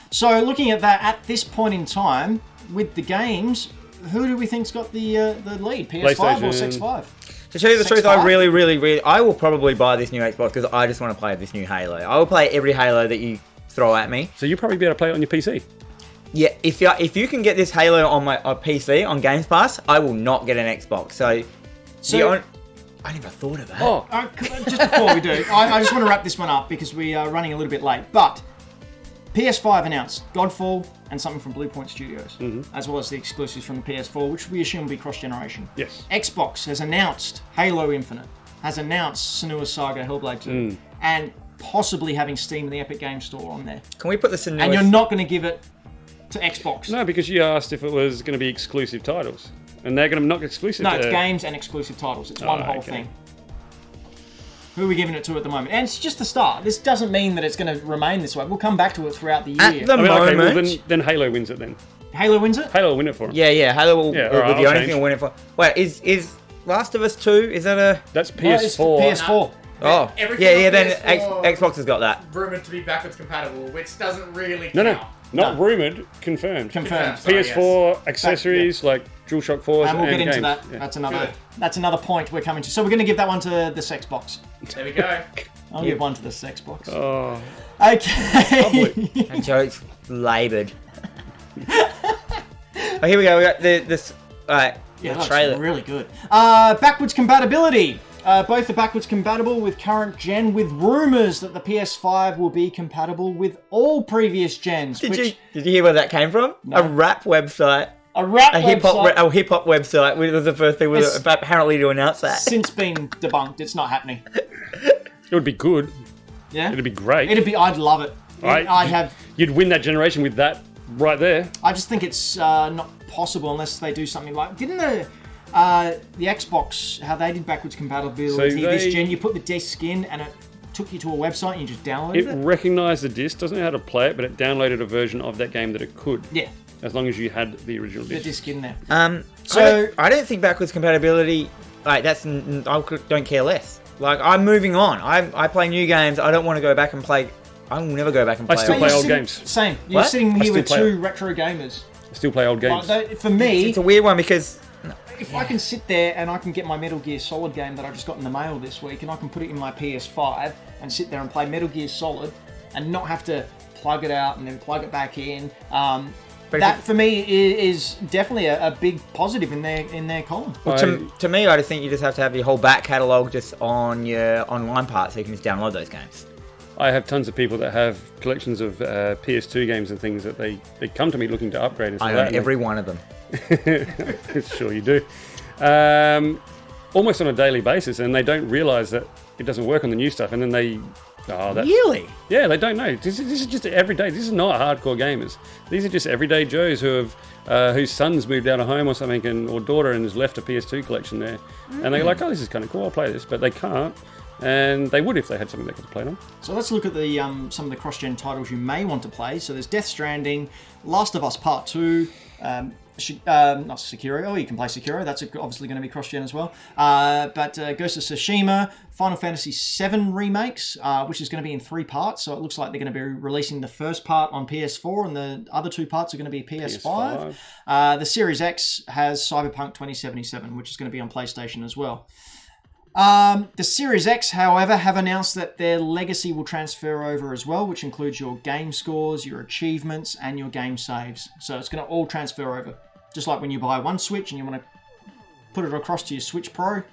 So looking at that at this point in time. With the games, who do we think's got the lead? PS5 or X5? To tell you the truth, I really, I will probably buy this new Xbox because I just want to play this new Halo. I will play every Halo that you throw at me. So you'll probably be able to play it on your PC. Yeah, if you can get this Halo on my PC on Games Pass, I will not get an Xbox. So I never thought of that. Just before we do, I just want to wrap this one up because we are running a little bit late. But PS5 announced Godfall and something from Blue Point Studios, as well as the exclusives from the PS4, which we assume will be cross-generation. Yes. Xbox has announced Halo Infinite, has announced Senua's Saga Hellblade 2, and possibly having Steam and the Epic Game Store on there. Can we put the Senua... And you're not going to give it to Xbox. No, because you asked if it was going to be exclusive titles. And they're going to not exclusive. No, it's games and exclusive titles. It's one whole thing. Who are we giving it to at the moment? And it's just the start. This doesn't mean that it's going to remain this way. We'll come back to it throughout the year. At the moment... then Halo wins it then. Halo wins it? Halo will win it for him. Yeah, Halo will be the only thing will win it for... Wait, is Last of Us 2, is that a... That's PS4. PS4. Oh, yeah, then Xbox has got that. Rumoured to be backwards compatible, which doesn't really count. Not rumoured, confirmed. Confirmed. PS4 accessories like DualShock 4s and we'll get into games. that. Yeah. That's another point we're coming to. So we're going to give that one to the Sexbox. There we go. I'll give one to the Sexbox. Oh. Okay. And joke's laboured. Here we go. We got this. Yeah, trailer. really good. Backwards compatibility. Both are backwards compatible with current gen, with rumours that the PS5 will be compatible with all previous gens. Did you hear where that came from? No. A rap website. A hip hop website. It was the first thing apparently to announce that. Since been debunked. It's not happening. It would be good. Yeah. It'd be great. I'd love it. You'd win that generation with that right there. I just think it's not possible unless they do something like... Didn't the Xbox, how they did backwards compatibility this gen, you put the disc in and it took you to a website and you just downloaded it? It recognised the disc, doesn't know how to play it, but it downloaded a version of that game that it could. Yeah. As long as you had the original disc. The disc in there. So I don't think backwards compatibility, I don't care less. Like, I'm moving on. I play new games. I don't want to go back and play... I will never go back and play... I still play old games. Same. You're sitting here with two retro gamers. I still play old games. For me... It's a weird one because... If I can sit there and I can get my Metal Gear Solid game that I just got in the mail this week and I can put it in my PS5 and sit there and play Metal Gear Solid and not have to plug it out and then plug it back in, that for me is definitely a big positive in their column. Well, to me, I just think you just have to have your whole back catalogue just on your online part so you can just download those games. I have tons of people that have collections of PS2 games and things that they come to me looking to upgrade and stuff like that. I own every one of them. Sure you do. Almost on a daily basis, and they don't realise that it doesn't work on the new stuff, and then they... Really? Yeah, they don't know. This is just everyday. This is not hardcore gamers. These are just everyday Joes who have whose son's moved out of home or something, or daughter, and has left a PS2 collection there, and they're like, "Oh, this is kind of cool. I'll play this," but they can't, and they would if they had something they could play on. So let's look at the some of the cross-gen titles you may want to play. So there's Death Stranding, Last of Us Part 2. Not Sekiro. Oh, you can play Sekiro. That's obviously going to be cross-gen as well. But Ghost of Tsushima, Final Fantasy VII remakes, which is going to be in 3 parts. So it looks like they're going to be releasing the first part on PS4 and the other 2 parts are going to be PS5. The Series X has Cyberpunk 2077, which is going to be on PlayStation as well. The Series X, however, have announced that their legacy will transfer over as well, which includes your game scores, your achievements, and your game saves. So it's going to all transfer over. Just like when you buy one Switch and you want to put it across to your Switch Pro,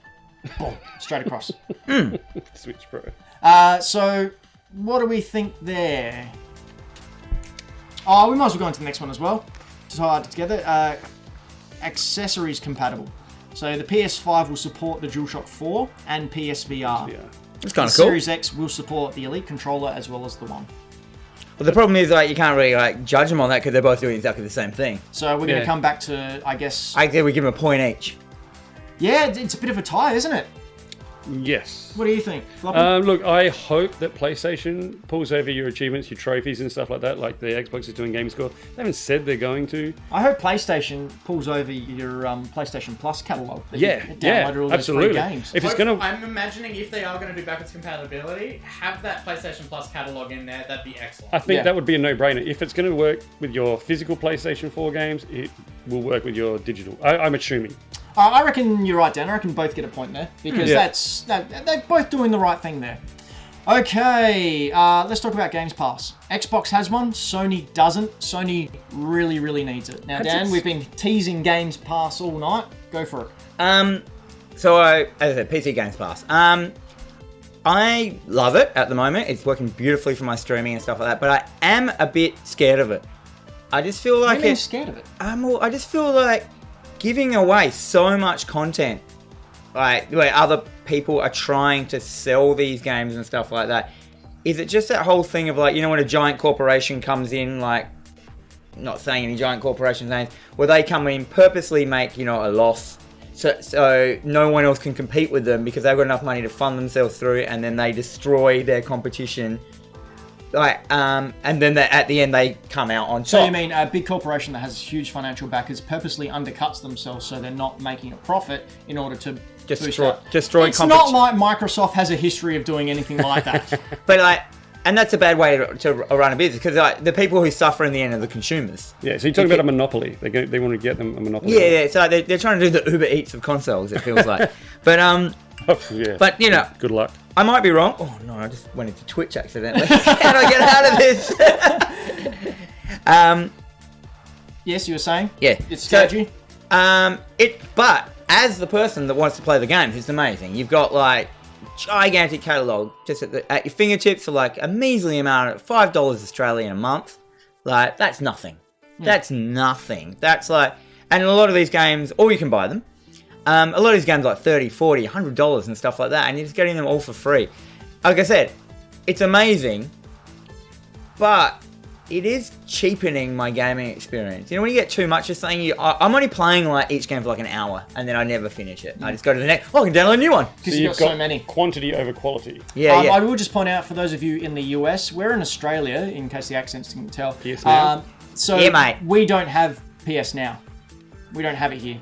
boom, straight across. Switch Pro. So what do we think there? Oh, we might as well go into the next one as well, to tie it together. Accessories compatible. So the PS5 will support the DualShock 4 and PSVR. It's kind of cool. cool. Series X will support the Elite controller as well as the One. But the problem is, like, you can't really judge them on that because they're both doing exactly the same thing. So we're going to come back to, I guess... I think we give them a point each. Yeah, it's a bit of a tie, isn't it? Yes. What do you think? Look, I hope that PlayStation pulls over your achievements, your trophies and stuff like that, like the Xbox is doing Game Score. They haven't said they're going to. I hope PlayStation pulls over your PlayStation Plus catalogue. Absolutely. Games. If it's gonna... I'm imagining if they are going to do backwards compatibility, have that PlayStation Plus catalogue in there. That'd be excellent. I think that would be a no-brainer. If it's going to work with your physical PlayStation 4 games, it will work with your digital. I'm assuming. I reckon you're right, Dan. I reckon both get a point there because they're both doing the right thing there. Okay, let's talk about Games Pass. Xbox has one, Sony doesn't. Sony really, really needs it. Now, Dan, we've been teasing Games Pass all night. Go for it. So as I said, PC Games Pass. I love it at the moment. It's working beautifully for my streaming and stuff like that. But I am a bit scared of it. I just feel like I'm scared of it. I just feel like giving away so much content, like the way other people are trying to sell these games and stuff like that. Is it just that whole thing of like, when a giant corporation comes in, like, not saying any giant corporation names, where they come in, purposely make, a loss, so no one else can compete with them because they've got enough money to fund themselves through, and then they destroy their competition. And then at the end they come out on top. So you mean a big corporation that has huge financial backers purposely undercuts themselves so they're not making a profit in order to destroy competition? It's not like Microsoft has a history of doing anything like that. But and that's a bad way to run a business because the people who suffer in the end are the consumers. Yeah, so you're talking about a monopoly. They want to get them a monopoly. Yeah. So they're trying to do the Uber Eats of consoles. It feels like, but But good luck. I might be wrong. Oh no, I just went into Twitch accidentally. How do I get out of this? Yes, you were saying? Yeah. It scared you? But as the person that wants to play the games, it's amazing. You've got like gigantic catalogue just at your fingertips for like a measly amount of $5 Australian a month. Like, that's nothing. That's nothing. That's like, and a lot of these games, or you can buy them. A lot of these games are like $30, $40, $100 and stuff like that, and you're just getting them all for free. Like I said, it's amazing, but it is cheapening my gaming experience. You know, when you get too much of something, I'm only playing like each game for like an hour, and then I never finish it. I just go to the next. Oh, I can download a new one. Because you've got so many. Quantity over quality. Yeah, I will just point out for those of you in the US, we're in Australia, in case the accents didn't tell. PS Now. So Yeah, mate. we don't have PS Now. We don't have it here.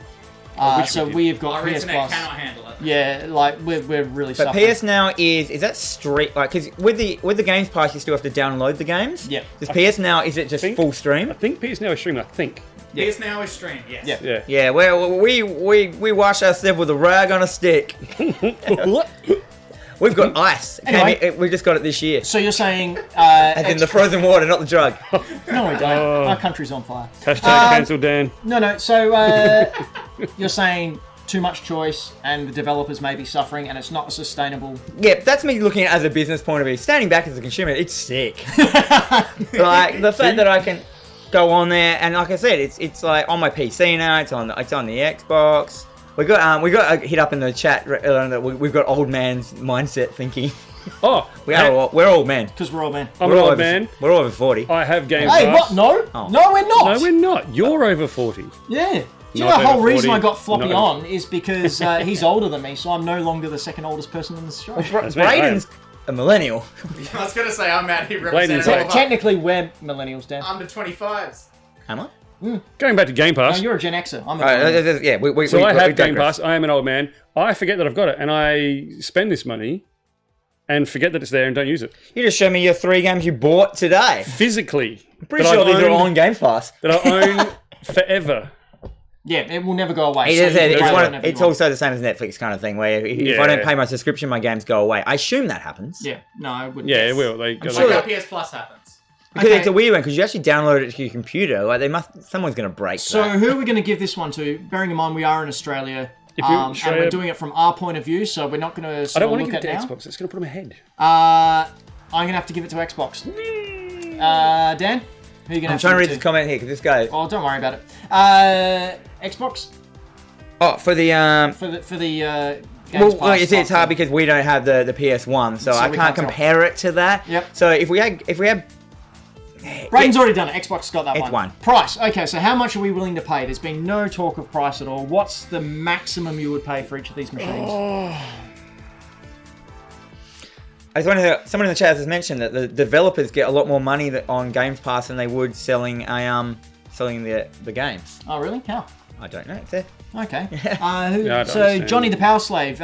So we've got Our PS internet Plus. cannot handle it. Yeah, like we're really But suffering. PS Now is that straight? Like, because with the Games Pass, you still have to download the games. Yeah. Does PS Now, is it just full stream? I think PS Now is streaming, I think. PS Now is streamed, yes. Yeah. Yeah. Yeah. Well, we wash ourselves with a rag on a stick. We've got ice. Anyway. We just got it this year. So you're saying As in the frozen water, not the drug. No, we don't. Our country's on fire. Hashtag cancel Dan. No. So you're saying too much choice, and the developers may be suffering, and it's not sustainable. Yeah, that's me looking at it as a business point of view. Standing back as a consumer, it's sick. Like, the fact that I can go on there, and like I said, it's like on my PC now. It's on the Xbox. We got hit up in the chat that we've got old man's mindset thinking. Oh, We're old men. Because we're all men. I'm an old man. We're over 40. I have Game Hey, Pass. what? No? Oh. No, we're not. No, we're not. You're over 40. Yeah. Do you Not know the whole over reason 40, I got Floppy not on is because he's older than me, so I'm no longer the second oldest person in the show. That's me, I am. Braden's a millennial. I was going to say, I'm out here Ladies, representing all of Technically, we're millennials, Dan. under 25s. Am I? Going back to Game No, Pass. you're a Gen Xer. I'm a Alright, millennial. yeah, So I have Game digress. Pass. I am an old man. I forget that I've got it, and I spend this money and forget that it's there and don't use it. You just showed me your 3 games you bought today. Physically. Pretty that sure I these are own- on Game Pass. That I own forever. Yeah, it will never go away. It so is, you can it's play one it of- whenever you it's want. also the same as Netflix kind of thing, where if Yeah. I don't pay my subscription, my games go away. I assume that happens. Yeah, no, I wouldn't. Yeah, it will. They Like sure. how PS Plus happens. Because Okay. it's a weird one, because you actually download it to your computer. Like, someone's going to break So that. who are we going to give this one to? Bearing in mind we are in Australia, If you're in and Australia- we're doing it from our point of view, so we're not going to I sort don't of want to look give it at to now. Xbox. It's going to put them ahead. I'm going to have to give it to Xbox. Dan, who are you going to I'm have trying to read give this it comment here, because this guy... Oh, don't worry about it. Xbox Oh, for the... for the Games Well, Pass you see, it's stuff. hard because we don't have the PS1, so I we can't can't tell. compare it to that. Yep. So if we had... Braden's already done it. Xbox got that It's one. one. Price. Okay, so how much are we willing to pay? There's been no talk of price at all. What's the maximum you would pay for each of these machines? I just wanted to, someone in the chat has mentioned that the developers get a lot more money on Games Pass than they would selling the games. Oh, really? How? I don't know. It's there. Okay. I don't So, understand. Johnny the Power Slave,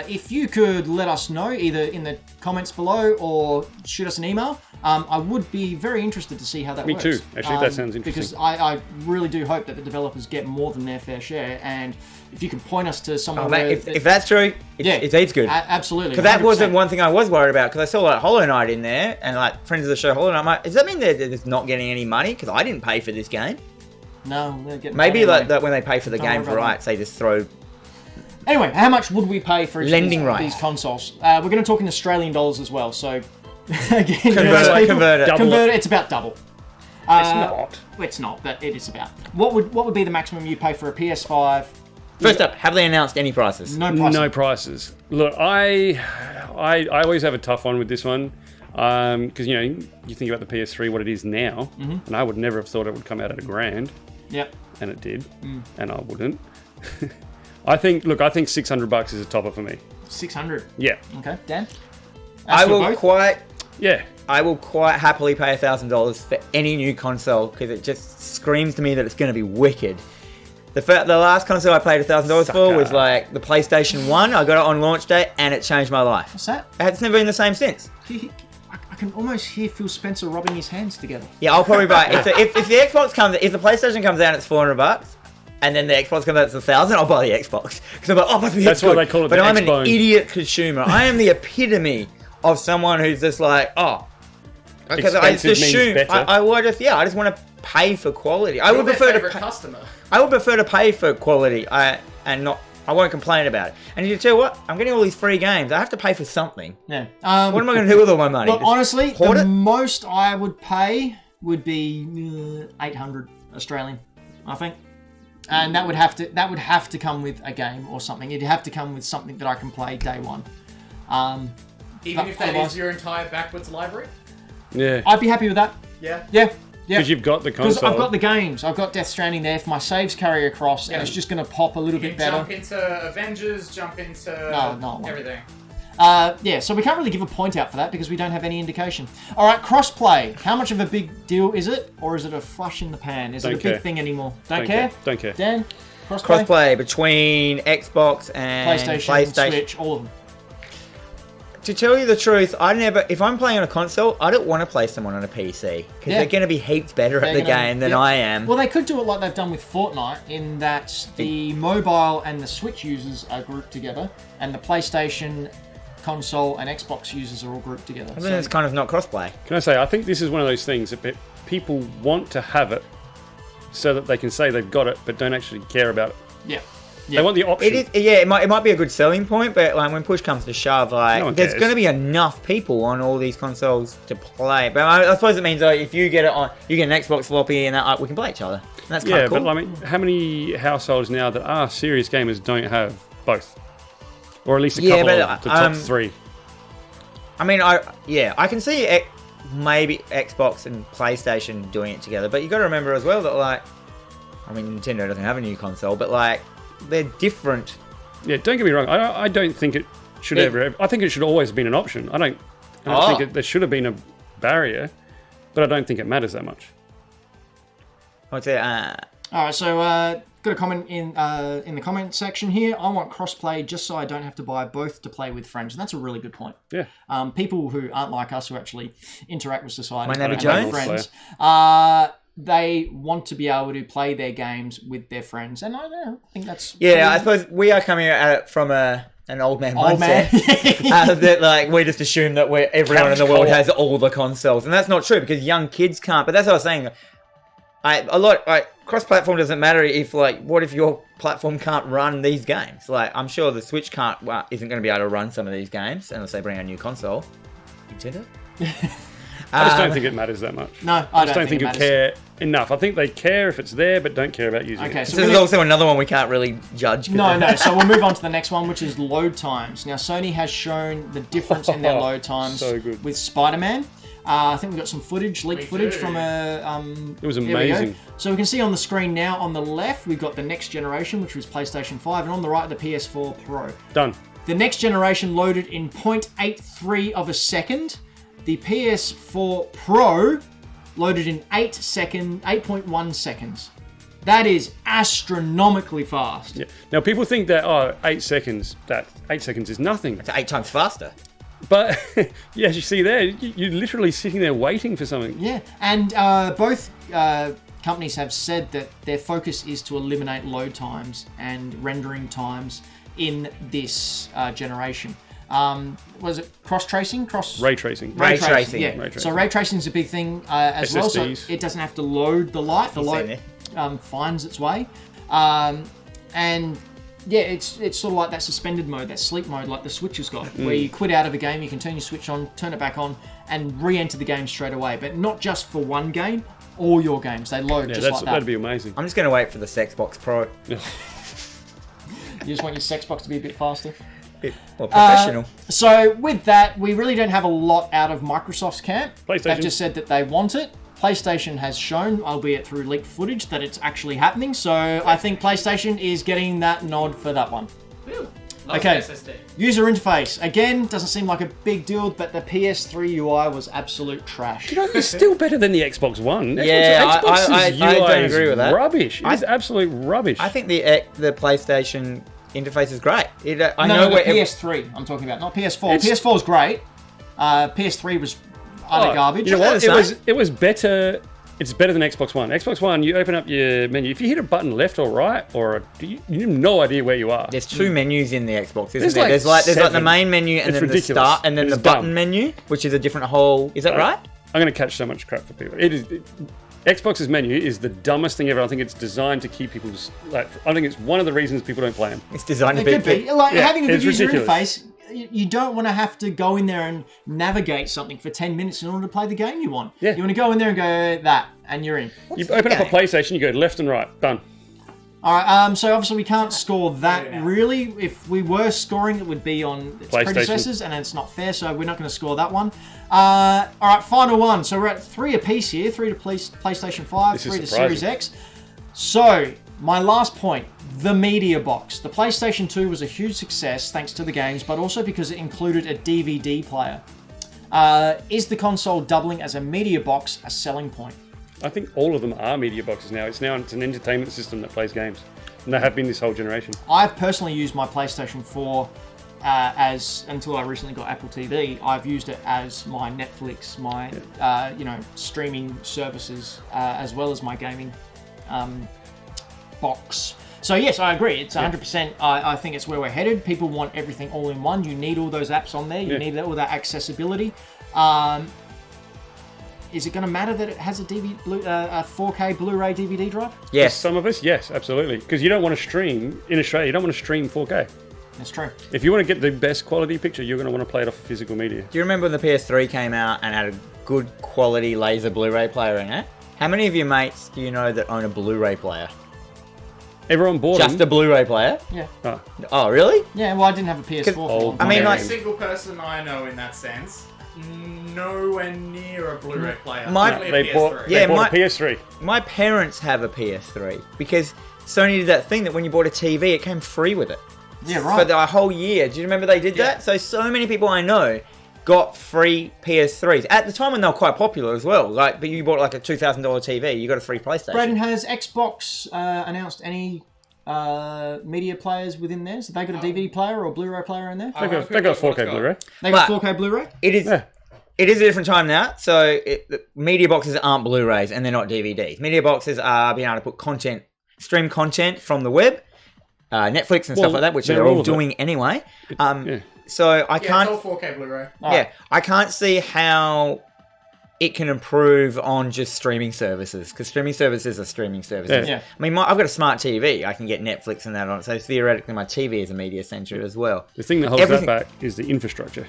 if you could let us know either in the comments below or shoot us an email, I would be very interested to see how that Me works. too. Actually, that sounds Because interesting. I really do hope that the developers get more than their fair share, and if you can point us to somewhere Oh, where... mate, if that's true, it's good. Absolutely. Because that 100%. wasn't one thing I was worried about, because I saw like Hollow Knight in there, and like friends of the show Hollow Knight, I'm like, does that mean they're just not getting any money? Because I didn't pay for this game. No, they're getting Maybe paid like anyway. that when they pay for the Don't worry game about rights, they just throw... Anyway, how much would we pay for each Lending of rights. these consoles? We're going to talk in Australian dollars as well, so... Again, Convert it. Convert it. It's about double. It's not. It's not, but it is about. What would be the maximum you pay for a PS5? First up, have they announced any prices? No price. No prices. Look, I always have a tough one with this one because you think about the PS3, what it is now, and I would never have thought it would come out at $1,000, Yep. and it did, and I wouldn't. I think $600 is a topper for me. 600. Yeah, Okay, Dan. I As for will both? quite happily pay $1,000 for any new console, because it just screams to me that it's going to be wicked. The last console I paid $1,000 for was like the PlayStation 1. I got it on launch day, and it changed my life. What's that? It's never been the same since. I can almost hear Phil Spencer rubbing his hands together. Yeah, I'll probably buy it. If the Xbox if the PlayStation comes out, it's $400. And then the Xbox comes out, it's $1,000. I'll buy the Xbox because I'm like, oh, That's why they call it But the I'm Xbone. an idiot consumer. I am the epitome of someone who's just like, oh, because I just Expensive means assume better. I just want to pay for quality. I You're would their prefer to favourite pay, customer. I would prefer to pay for quality and not I won't complain about it. And you tell you what, I'm getting all these free games. I have to pay for something. Yeah. What am I going to do with all my money? Well, honestly, hoard the it? most I would pay would be 800 Australian, I think. And that would have to come with a game or something. It'd have to come with something that I can play day one. Even if that is your entire backwards library? Yeah. I'd be happy with that. Yeah. Yeah. Yeah. Because you've got the console. Because I've got the games. I've got Death Stranding there. If my saves carry across, and it's just going to pop a little You bit can better. jump into Avengers, jump into everything. Yeah, so we can't really give a point out for that because we don't have any indication. All right, crossplay. How much of a big deal is it, or is it a flush in the pan? Is it a big thing anymore? Don't care. Don't care. Dan, crossplay. Crossplay between Xbox and PlayStation. Switch, all of them. To tell you the truth, if I'm playing on a console, I don't want to play someone on a PC because they're going to be heaps better at the game than I am. Well, they could do it like they've done with Fortnite, in that the mobile and the Switch users are grouped together, and the PlayStation, console, and Xbox users are all grouped together. I think it's kind of not crossplay. Can I say, I think this is one of those things that people want to have it so that they can say they've got it, but don't actually care about it. Yeah. They want the option. It might be a good selling point, but when push comes to shove, there's going to be enough people on all these consoles to play. But I suppose it means if you get it on, you get an Xbox floppy, and we can play each other. And that's kind of cool. But I mean, how many households now that are serious gamers don't have both, or at least a couple of the top three? I mean, I can see maybe Xbox and PlayStation doing it together, but you got to remember as well that Nintendo doesn't have a new console, but they're different. Yeah, don't get me wrong. I don't think it should ever. I think it should always have been an option. I don't think there should have been a barrier, but I don't think it matters that much. I'd say. All right, so got a comment in the comment section here. I want crossplay just so I don't have to buy both to play with friends, and that's a really good point. Yeah. People who aren't like us, who actually interact with society My neighbour and Jones? make friends, they want to be able to play their games with their friends, and I think that's I suppose we are coming at it from an old man mindset. That we just assume that everyone in the world has all the consoles, and that's not true because young kids can't. But that's what I was saying. Cross-platform doesn't matter if what if your platform can't run these games? I'm sure the Switch isn't going to be able to run some of these games unless they bring a new console. Nintendo. I just don't think it matters that much. No, I just don't think you care enough. I think they care if it's there, but don't care about using it. Okay, so there's also another one we can't really judge. No. So we'll move on to the next one, which is load times. Now, Sony has shown the difference in their load times with Spider-Man. I think we've got some leaked footage from a... it was amazing. So we can see on the screen now, on the left, we've got the next generation, which was PlayStation 5, and on the right, the PS4 Pro. Done. The next generation loaded in 0.83 of a second. The PS4 Pro loaded in 8.1 seconds. That is astronomically fast. Yeah. Now, people think that, 8 seconds, that 8 seconds is nothing. It's 8 times faster. But, as you see there, you're literally sitting there waiting for something. Yeah, and both companies have said that their focus is to eliminate load times and rendering times in this generation. Was it cross-tracing? Ray tracing. Ray tracing, yeah. Ray tracing. So ray tracing is a big thing as well. So it doesn't have to load the light. The light finds its way. And yeah, it's sort of like that suspended mode, that sleep mode, like the Switch has got, where you quit out of a game, you can turn your Switch on, turn it back on, and re-enter the game straight away. But not just for one game, all your games. They load just like that. That'd be amazing. I'm just going to wait for the Xbox Pro. You just want your Xbox to be a bit faster? More professional. So with that, we really don't have a lot out of Microsoft's camp. PlayStation. They've just said that they want it. PlayStation has shown, albeit through leaked footage, that it's actually happening. So I think PlayStation is getting that nod for that one. Okay. User interface. Again, doesn't seem like a big deal, but the PS3 UI was absolute trash. It's still better than the Xbox One. Xbox's I UI don't agree with that. Rubbish. It's absolute rubbish. I think the PlayStation interface is great. PS3 I'm talking about, not PS4. PS4 is great. PS3 was utter garbage. You know what? It was better. It's better than Xbox One. Xbox One, you open up your menu. If you hit a button left or right, you have no idea where you are. There's two menus in the Xbox, isn't there? There's like the main menu and then the start and then the button menu, which is a different whole. Is that right? I'm going to catch so much crap for people. Xbox's menu is the dumbest thing ever. I think it's designed to keep people I think it's one of the reasons people don't play them. It's designed to It be. could be. Like, having a good it's user ridiculous. interface, you don't want to have to go in there and navigate something for 10 minutes in order to play the game you want. Yeah. You want to go in there and go, that, and you're in. You open up a game? PlayStation, you go left and right, done. Alright, so obviously we can't score that Yeah. really. If we were scoring, it would be on its PlayStation. predecessors, and it's not fair, so we're not going to score that one. Alright, final one. So we're at 3 apiece here, 3 to PlayStation 5, This is 3 to surprising. Series X. So, my last point, the media box. The PlayStation 2 was a huge success thanks to the games, but also because it included a DVD player. Is the console doubling as a media box a selling point? I think all of them are media boxes now. It's an entertainment system that plays games. And they have been this whole generation. I've personally used my PlayStation 4 until I recently got Apple TV. I've used it as my Netflix, my streaming services, as well as my gaming box. So yes, I agree. It's 100%. I think it's where we're headed. People want everything all in one. You need all those apps on there. You need all that accessibility. Is it going to matter that it has a 4K Blu-ray DVD drive? Yes. For some of us, yes, absolutely. Because you don't want to stream, in Australia, you don't want to stream 4K. That's true. If you want to get the best quality picture, you're going to want to play it off physical media. Do you remember when the PS3 came out and had a good quality laser Blu-ray player in it? How many of your mates do you know that own a Blu-ray player? Everyone bought Just a them. Blu-ray player? Yeah. Oh, Oh, really? Yeah. Well, I didn't have a PS4. for old long. I mean, Yeah. like, Every single person I know in that sense, nowhere near a Blu-ray player. My- Only a they bought, PS3. Yeah, they bought my- a PS3. my parents have a PS3 because Sony did that thing that when you bought a TV, it came free with it. Yeah, For right. the whole year. Do you remember they did that? So many people I know got free PS3s. At the time when they were quite popular as well. But you bought like a $2,000 TV, you got a free PlayStation. Braden, has Xbox announced any media players within there? So they got a DVD player or Blu-ray player in there? They got 4K Blu-ray. They got But- 4K Blu-ray? It is... Yeah. It is a different time now, so the media boxes aren't Blu-rays and they're not DVDs. Media boxes are being able to put stream content from the web, Netflix and stuff like that, which they're they're all all of it. doing anyway. Yeah. So I Yeah, can't, it's all 4K Blu-ray. I can't see how it can improve on just streaming services because streaming services are streaming services. Yeah. I mean, I've got a smart TV; I can get Netflix and that on it. So theoretically, my TV is a media center as well. The thing that holds Everything- that back is the infrastructure,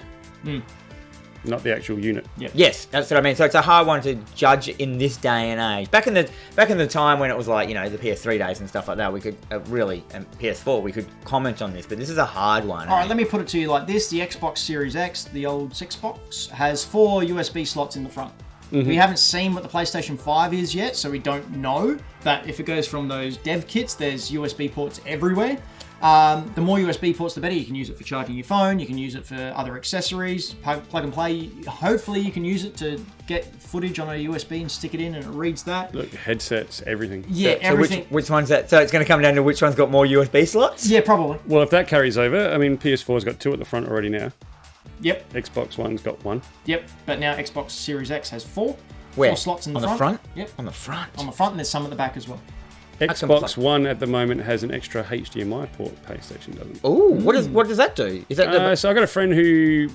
not the actual unit. Yes, that's what I mean. So it's a hard one to judge in this day and age. Back in the time when it was like, the PS3 days and stuff like that, we could and PS4, we could comment on this. But this is a hard one. All right, let me put it to you like this. The Xbox Series X, the old 6-box, has 4 USB slots in the front. We haven't seen what the PlayStation 5 is yet, so we don't know. But if it goes from those dev kits, there's USB ports everywhere. The more USB ports, the better. You can use it for charging your phone. You can use it for other accessories, plug and play. Hopefully, you can use it to get footage on a USB and stick it in, and it reads that. Look, headsets, everything. Yeah, So everything. which one's that? So it's going to come down to which one's got more USB slots? Yeah, probably. Well, if that carries over, I mean, PS4's got 2 at the front already now. Yep, Xbox One's got 1. yep. But now Xbox Series X has 4. Where? 4 slots in the On the front? Yep, On the front. on the front, and there's some at the back as well. Xbox One at the moment has an extra HDMI port. PlayStation doesn't. Ooh, what does that do? Is that the, So I got a friend who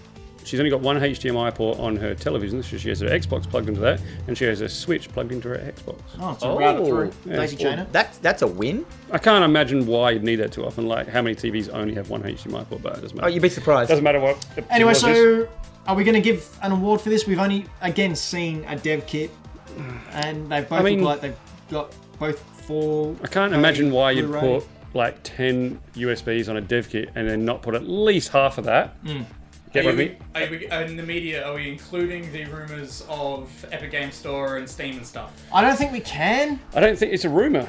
she's only got one HDMI port on her television, so she has her Xbox plugged into that, and she has a Switch plugged into her Xbox. Oh, so route it through. Yeah. Daisy chain it. that's a win? I can't imagine why you'd need that too often. Like how many TVs only have one HDMI port, but it doesn't matter. Oh, you'd be surprised. Doesn't matter what. Anyway, what it is. so are we going to give an award for this? We've only, again, seen a dev kit, and they both look like they've got both 4. I can't imagine why you'd Blu-ray. put like 10 USBs on a dev kit and then not put at least half of that. Get what I mean? In the media, are we including the rumors of Epic Games Store and Steam and stuff? I don't think we can. I don't think it's a rumor.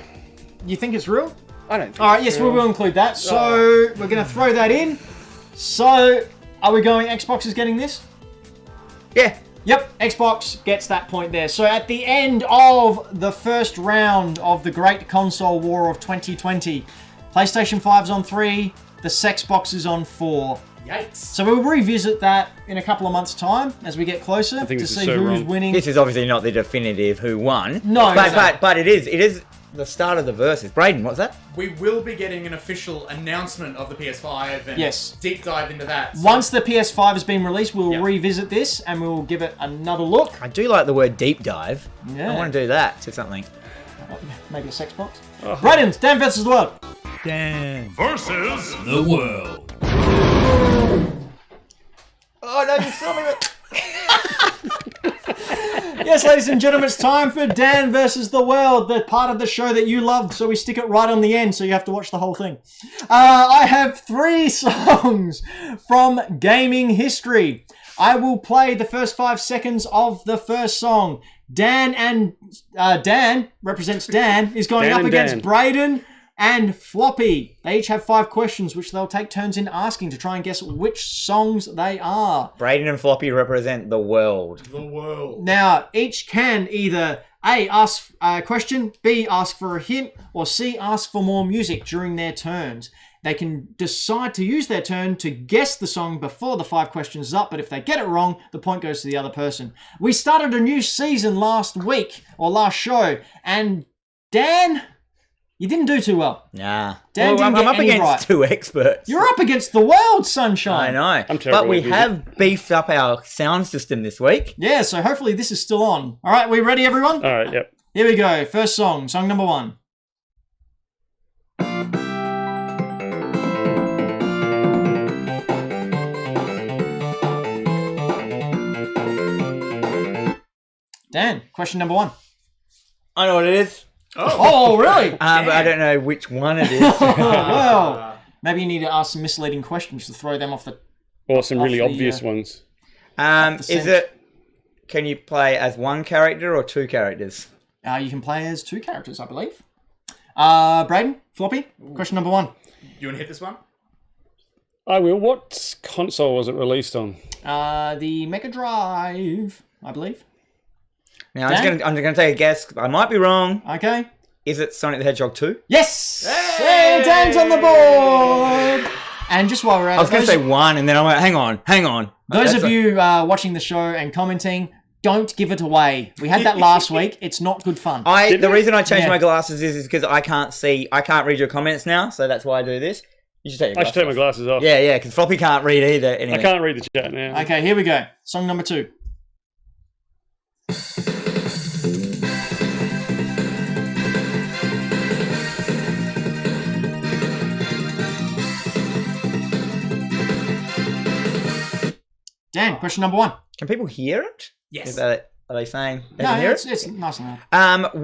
You think it's real? I don't think. All right, yes, we will include that. So we're going to throw that in. So are we going Xbox is getting this? Yeah. Yep, Xbox gets that point there. So at the end of the first round of the Great Console War of 2020, PlayStation 5's on 3, the Sexbox is on 4. Yikes. So we'll revisit that in a couple of months' time as we get closer think to this is see so who's wrong. winning. This is obviously not the definitive who won. No, but, exactly. but it is the start of the verses. Braden, what's that? We will be getting an official announcement of the PS5 and Yes. deep dive into that. So Once the PS5 has been released, we'll Yep. revisit this and we'll give it another look. I do like the word deep dive. Yeah. I want to do that to something. Maybe a sex box. Braden's Dan versus the World. Dan. Versus the world. Oh no, you saw me. Yes, ladies and gentlemen, it's time for Dan versus the World, the part of the show that you loved, so we stick it right on the end, so you have to watch the whole thing. I have 3 songs from gaming history. I will play the first 5 seconds of the first song. Dan represents Dan, is going Dan up and against Dan. Braden and Floppy. They each have 5 questions, which they'll take turns in asking to try and guess which songs they are. Braden and Floppy represent the world. the world. Now, each can either A, ask a question, B, ask for a hint, or C, ask for more music during their turns. They can decide to use their turn to guess the song before the 5 questions is up, but if they get it wrong, the point goes to the other person. We started a new season last week, or last show, and Dan, you didn't do too well. Nah. Dan didn't I'm get up any against right. 2 experts. You're up against the world, I Sunshine. know. I'm terrible but we with music. have beefed up our sound system this week. Yeah, so hopefully this is still on. All right, we ready, everyone? All right, yep. Here we go. First song number 1. Dan, question number 1. I know what it is. Oh, really? But I don't know which one it is. Well, maybe you need to ask some misleading questions to throw them off the... Or some really the, obvious ones. Is it... Can you play as 1 character or 2 characters? You can play as 2 characters, I believe. Braden, Floppy, question number 1. You want to hit this one? I will. What console was it released on? The Mega Drive, I believe. Now, Dan? I'm just gonna take a guess. I might be wrong. Okay. Is it Sonic the Hedgehog 2? Yes! Hey, Dan's on the board! And just while we're at I was going to say 1, and then I went, hang on. Those That's of you watching the show and commenting, don't give it away. We had that last week. It's not good fun. The reason I changed Yeah. my glasses is because I can't read your comments now, so that's why I do this. You should take your I should take my glasses glasses off. Yeah, because Floppy can't read either. Anyway. I can't read the chat now. Okay, here we go. Song number 2. Dan, question number 1. Can people hear it? Yes. Are they saying they No, can hear it's it? nice and loud.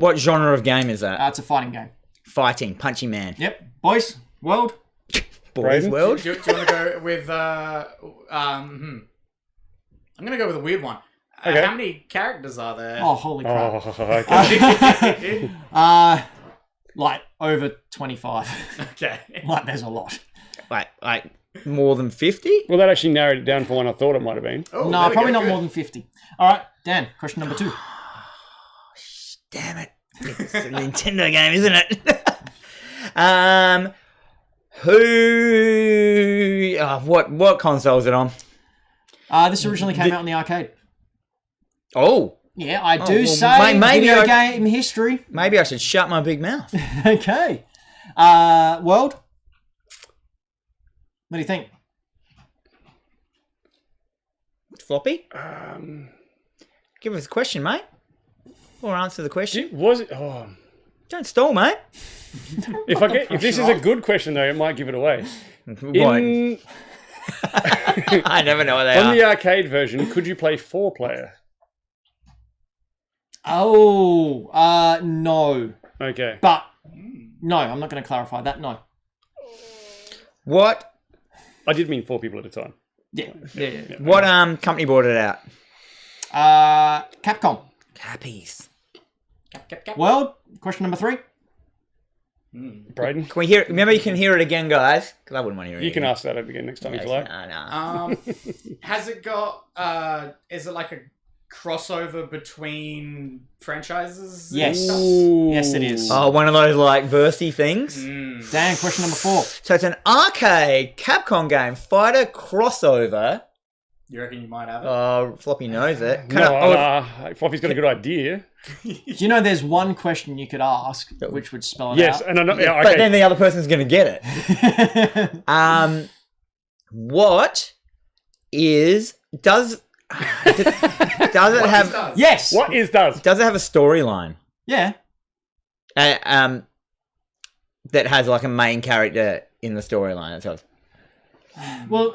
What genre of game is that? It's a fighting game. Fighting, Punchy Man. Yep. Boys, world. Boys Braden? World. Do you want to go with... I'm going to go with a weird one. Okay. How many characters are there? Oh, holy crap. Oh, okay. Like over 25. Okay. Like there's a lot. Like more than 50? Well, that actually narrowed it down for one I thought it might have been. Oh, No, there we probably go, not good. more than 50. All right, Dan, question number 2. Damn it. It's a Nintendo game, isn't it? What console is it on? This originally came out in the arcade. Oh, Yeah, I do well, say maybe video I- game history. maybe I should shut my big mouth. Okay. World? What do you think? Floppy? Give us a question, mate. Or answer the question. Was it? Oh, Don't stall, mate. if this is a good question though, it might give it away. What? In, I never know what they on are. the arcade version, could you play 4-player? Oh, no. Okay. But, no, I'm not going to clarify that, no. What I did mean 4 people at a time. Yeah. what company brought it out? Capcom. Cappies. Cap. World, question number 3. Braden, Can we hear it? Remember, you can hear it again, guys. Because I wouldn't want to hear it. you can again. ask that again next time if you like. No. Has it got... is it like a crossover between franchises? and Yes. stuff? Yes, it is. Oh, one of those like versy things. Dan, question number 4. So it's an arcade Capcom game fighter crossover You reckon you might have it? Oh, Floppy knows it. Floppy's got a good idea. Do you know there's one question you could ask which would spell it out? Yes, and I know, okay. But then the other person's going to get it. What is... Does it have... Yes! What is does? Does it have a storyline? Yeah. That has like a main character in the storyline. That's Well,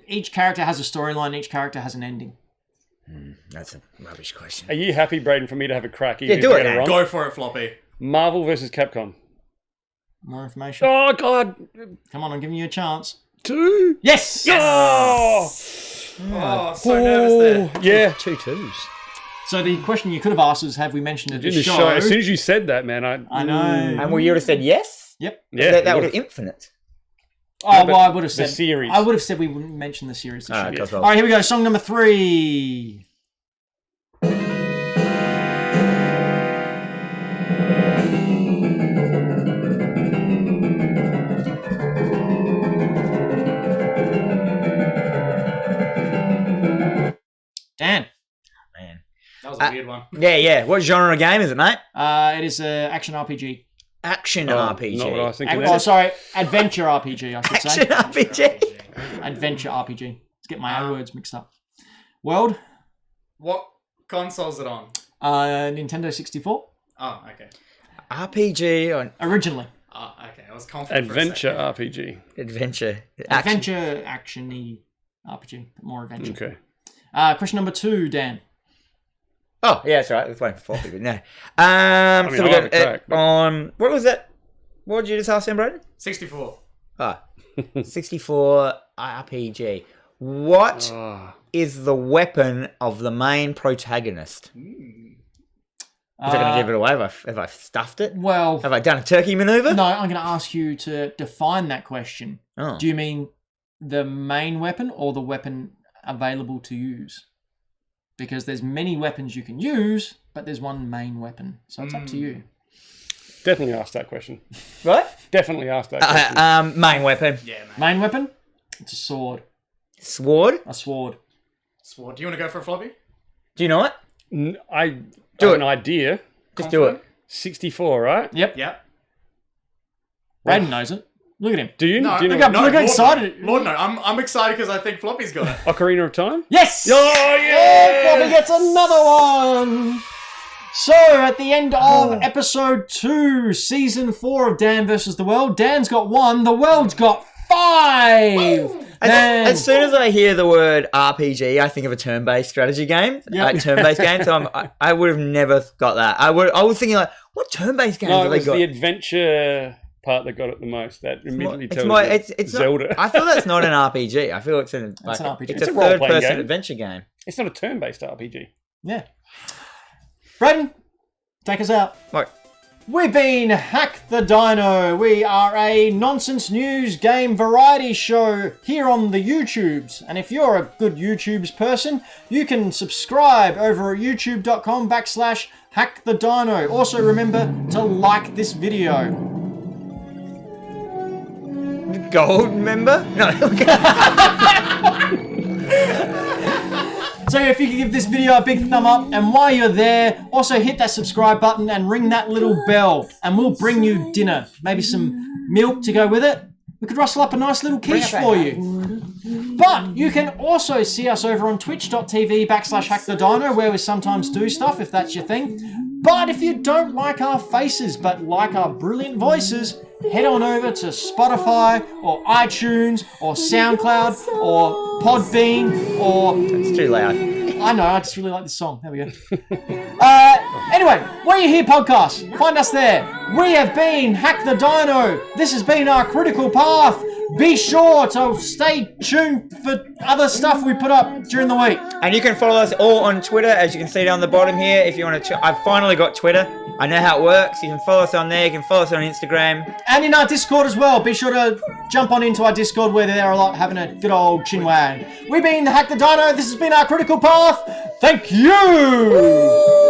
each character has a storyline. Each character has an ending. That's a rubbish question. Are you happy, Braden, for me to have a crack? Yeah, do it. Wrong? Go for it, Floppy. Marvel versus Capcom. More information. Oh, God. Come on, I'm giving you a chance. 2. Yes! Oh, Oh, so nervous there. Yeah. 2 2s. So the question you could have asked is, have we mentioned it in In the the show? show. As soon as you said that, man, I know. And you would have said yes? Yep. Yeah, That you was would've- infinite. Oh, well, I would have the said... series. I would have said we wouldn't mention the series. This Alright, year. go for it. All right, here we go. Song number 3. Dan. Man. That was a weird one. Yeah. What genre of game is it, mate? It is an action RPG. Action Not RPG. what I was thinking. Oh, sorry. Adventure RPG, I should say. Action RPG. Adventure RPG. Let's get my words mixed up. World. What console is it on? Nintendo 64. Oh, okay. RPG on Originally. Oh, okay. I was confident Adventure for a RPG. adventure. Adventure, action-y RPG. More adventure. Okay. Question number 2, Dan. Oh, yeah, that's right. That's waiting for Floppy, but no. mean, So we I'll have a got crack, but- on... What was that? What did you just ask him, Brandon? 64. Ah, 64 RPG. What is the weapon of the main protagonist? Is it going to give it away? Have I stuffed it? Well, Have I done a turkey maneuver? no, I'm going to ask you to define that question. Oh. Do you mean the main weapon or the weapon available to use? Because there's many weapons you can use, but there's one main weapon. So it's up to you. Definitely ask that question. What? Definitely ask that question. Main weapon. Yeah, man. Main weapon? It's a sword. Sword? A sword. Sword. Do you want to go for a Floppy? Do you know it? I Do have it. an idea. Just do it. 64, right? Yep. Yeah. Braden knows it. Look at him. Do you? No, do you look know? up. Look how Lord, excited. No. Lord, no. I'm excited because I think Floppy's got it. Ocarina of Time? Yes! Oh, yeah! Floppy gets another one! So, at the end of episode 2, season 4 of Dan vs. the World, Dan's got 1, the world's got 5! Dan. As soon as I hear the word RPG, I think of a turn-based strategy game, Yep. turn-based game. So I would have never got that. I was thinking like, what turn-based games No, have it they was got? the adventure part that got it the most. That immediately tells you it's Zelda. Not, I feel that's not an RPG. I feel it's an RPG. It's It's a a role-playing third-person game. adventure game. It's not a turn-based RPG. Yeah. Braden, take us out. Like, We've been Hack the Dino. We are a nonsense news game variety show here on the YouTubes. And if you're a good YouTubes person, you can subscribe over at youtube.com/Hack the Dino. Also remember to like this video. gold member? No. So if you could give this video a big thumb up, and while you're there, also hit that subscribe button and ring that little bell, and we'll bring you dinner. Maybe some milk to go with it. We could rustle up a nice little quiche for you. But you can also see us over on twitch.tv/Hack the Dino, where we sometimes do stuff, if that's your thing. But if you don't like our faces, but like our brilliant voices, head on over to Spotify, or iTunes, or SoundCloud, or Podbean, or... It's too loud. I know, I just really like this song. There we go. Anyway, Where You Hear Podcast, find us there. We have been Hack the Dino. This has been our critical path. Be sure to stay tuned for other stuff we put up during the week. And you can follow us all on Twitter, as you can see down the bottom here. If you want to, I've finally got Twitter. I know how it works. You can follow us on there. You can follow us on Instagram. And in our Discord as well. Be sure to jump on into our Discord where they're a lot having a good old chinwag. We've been Hack the Dino. This has been our critical path. Thank you.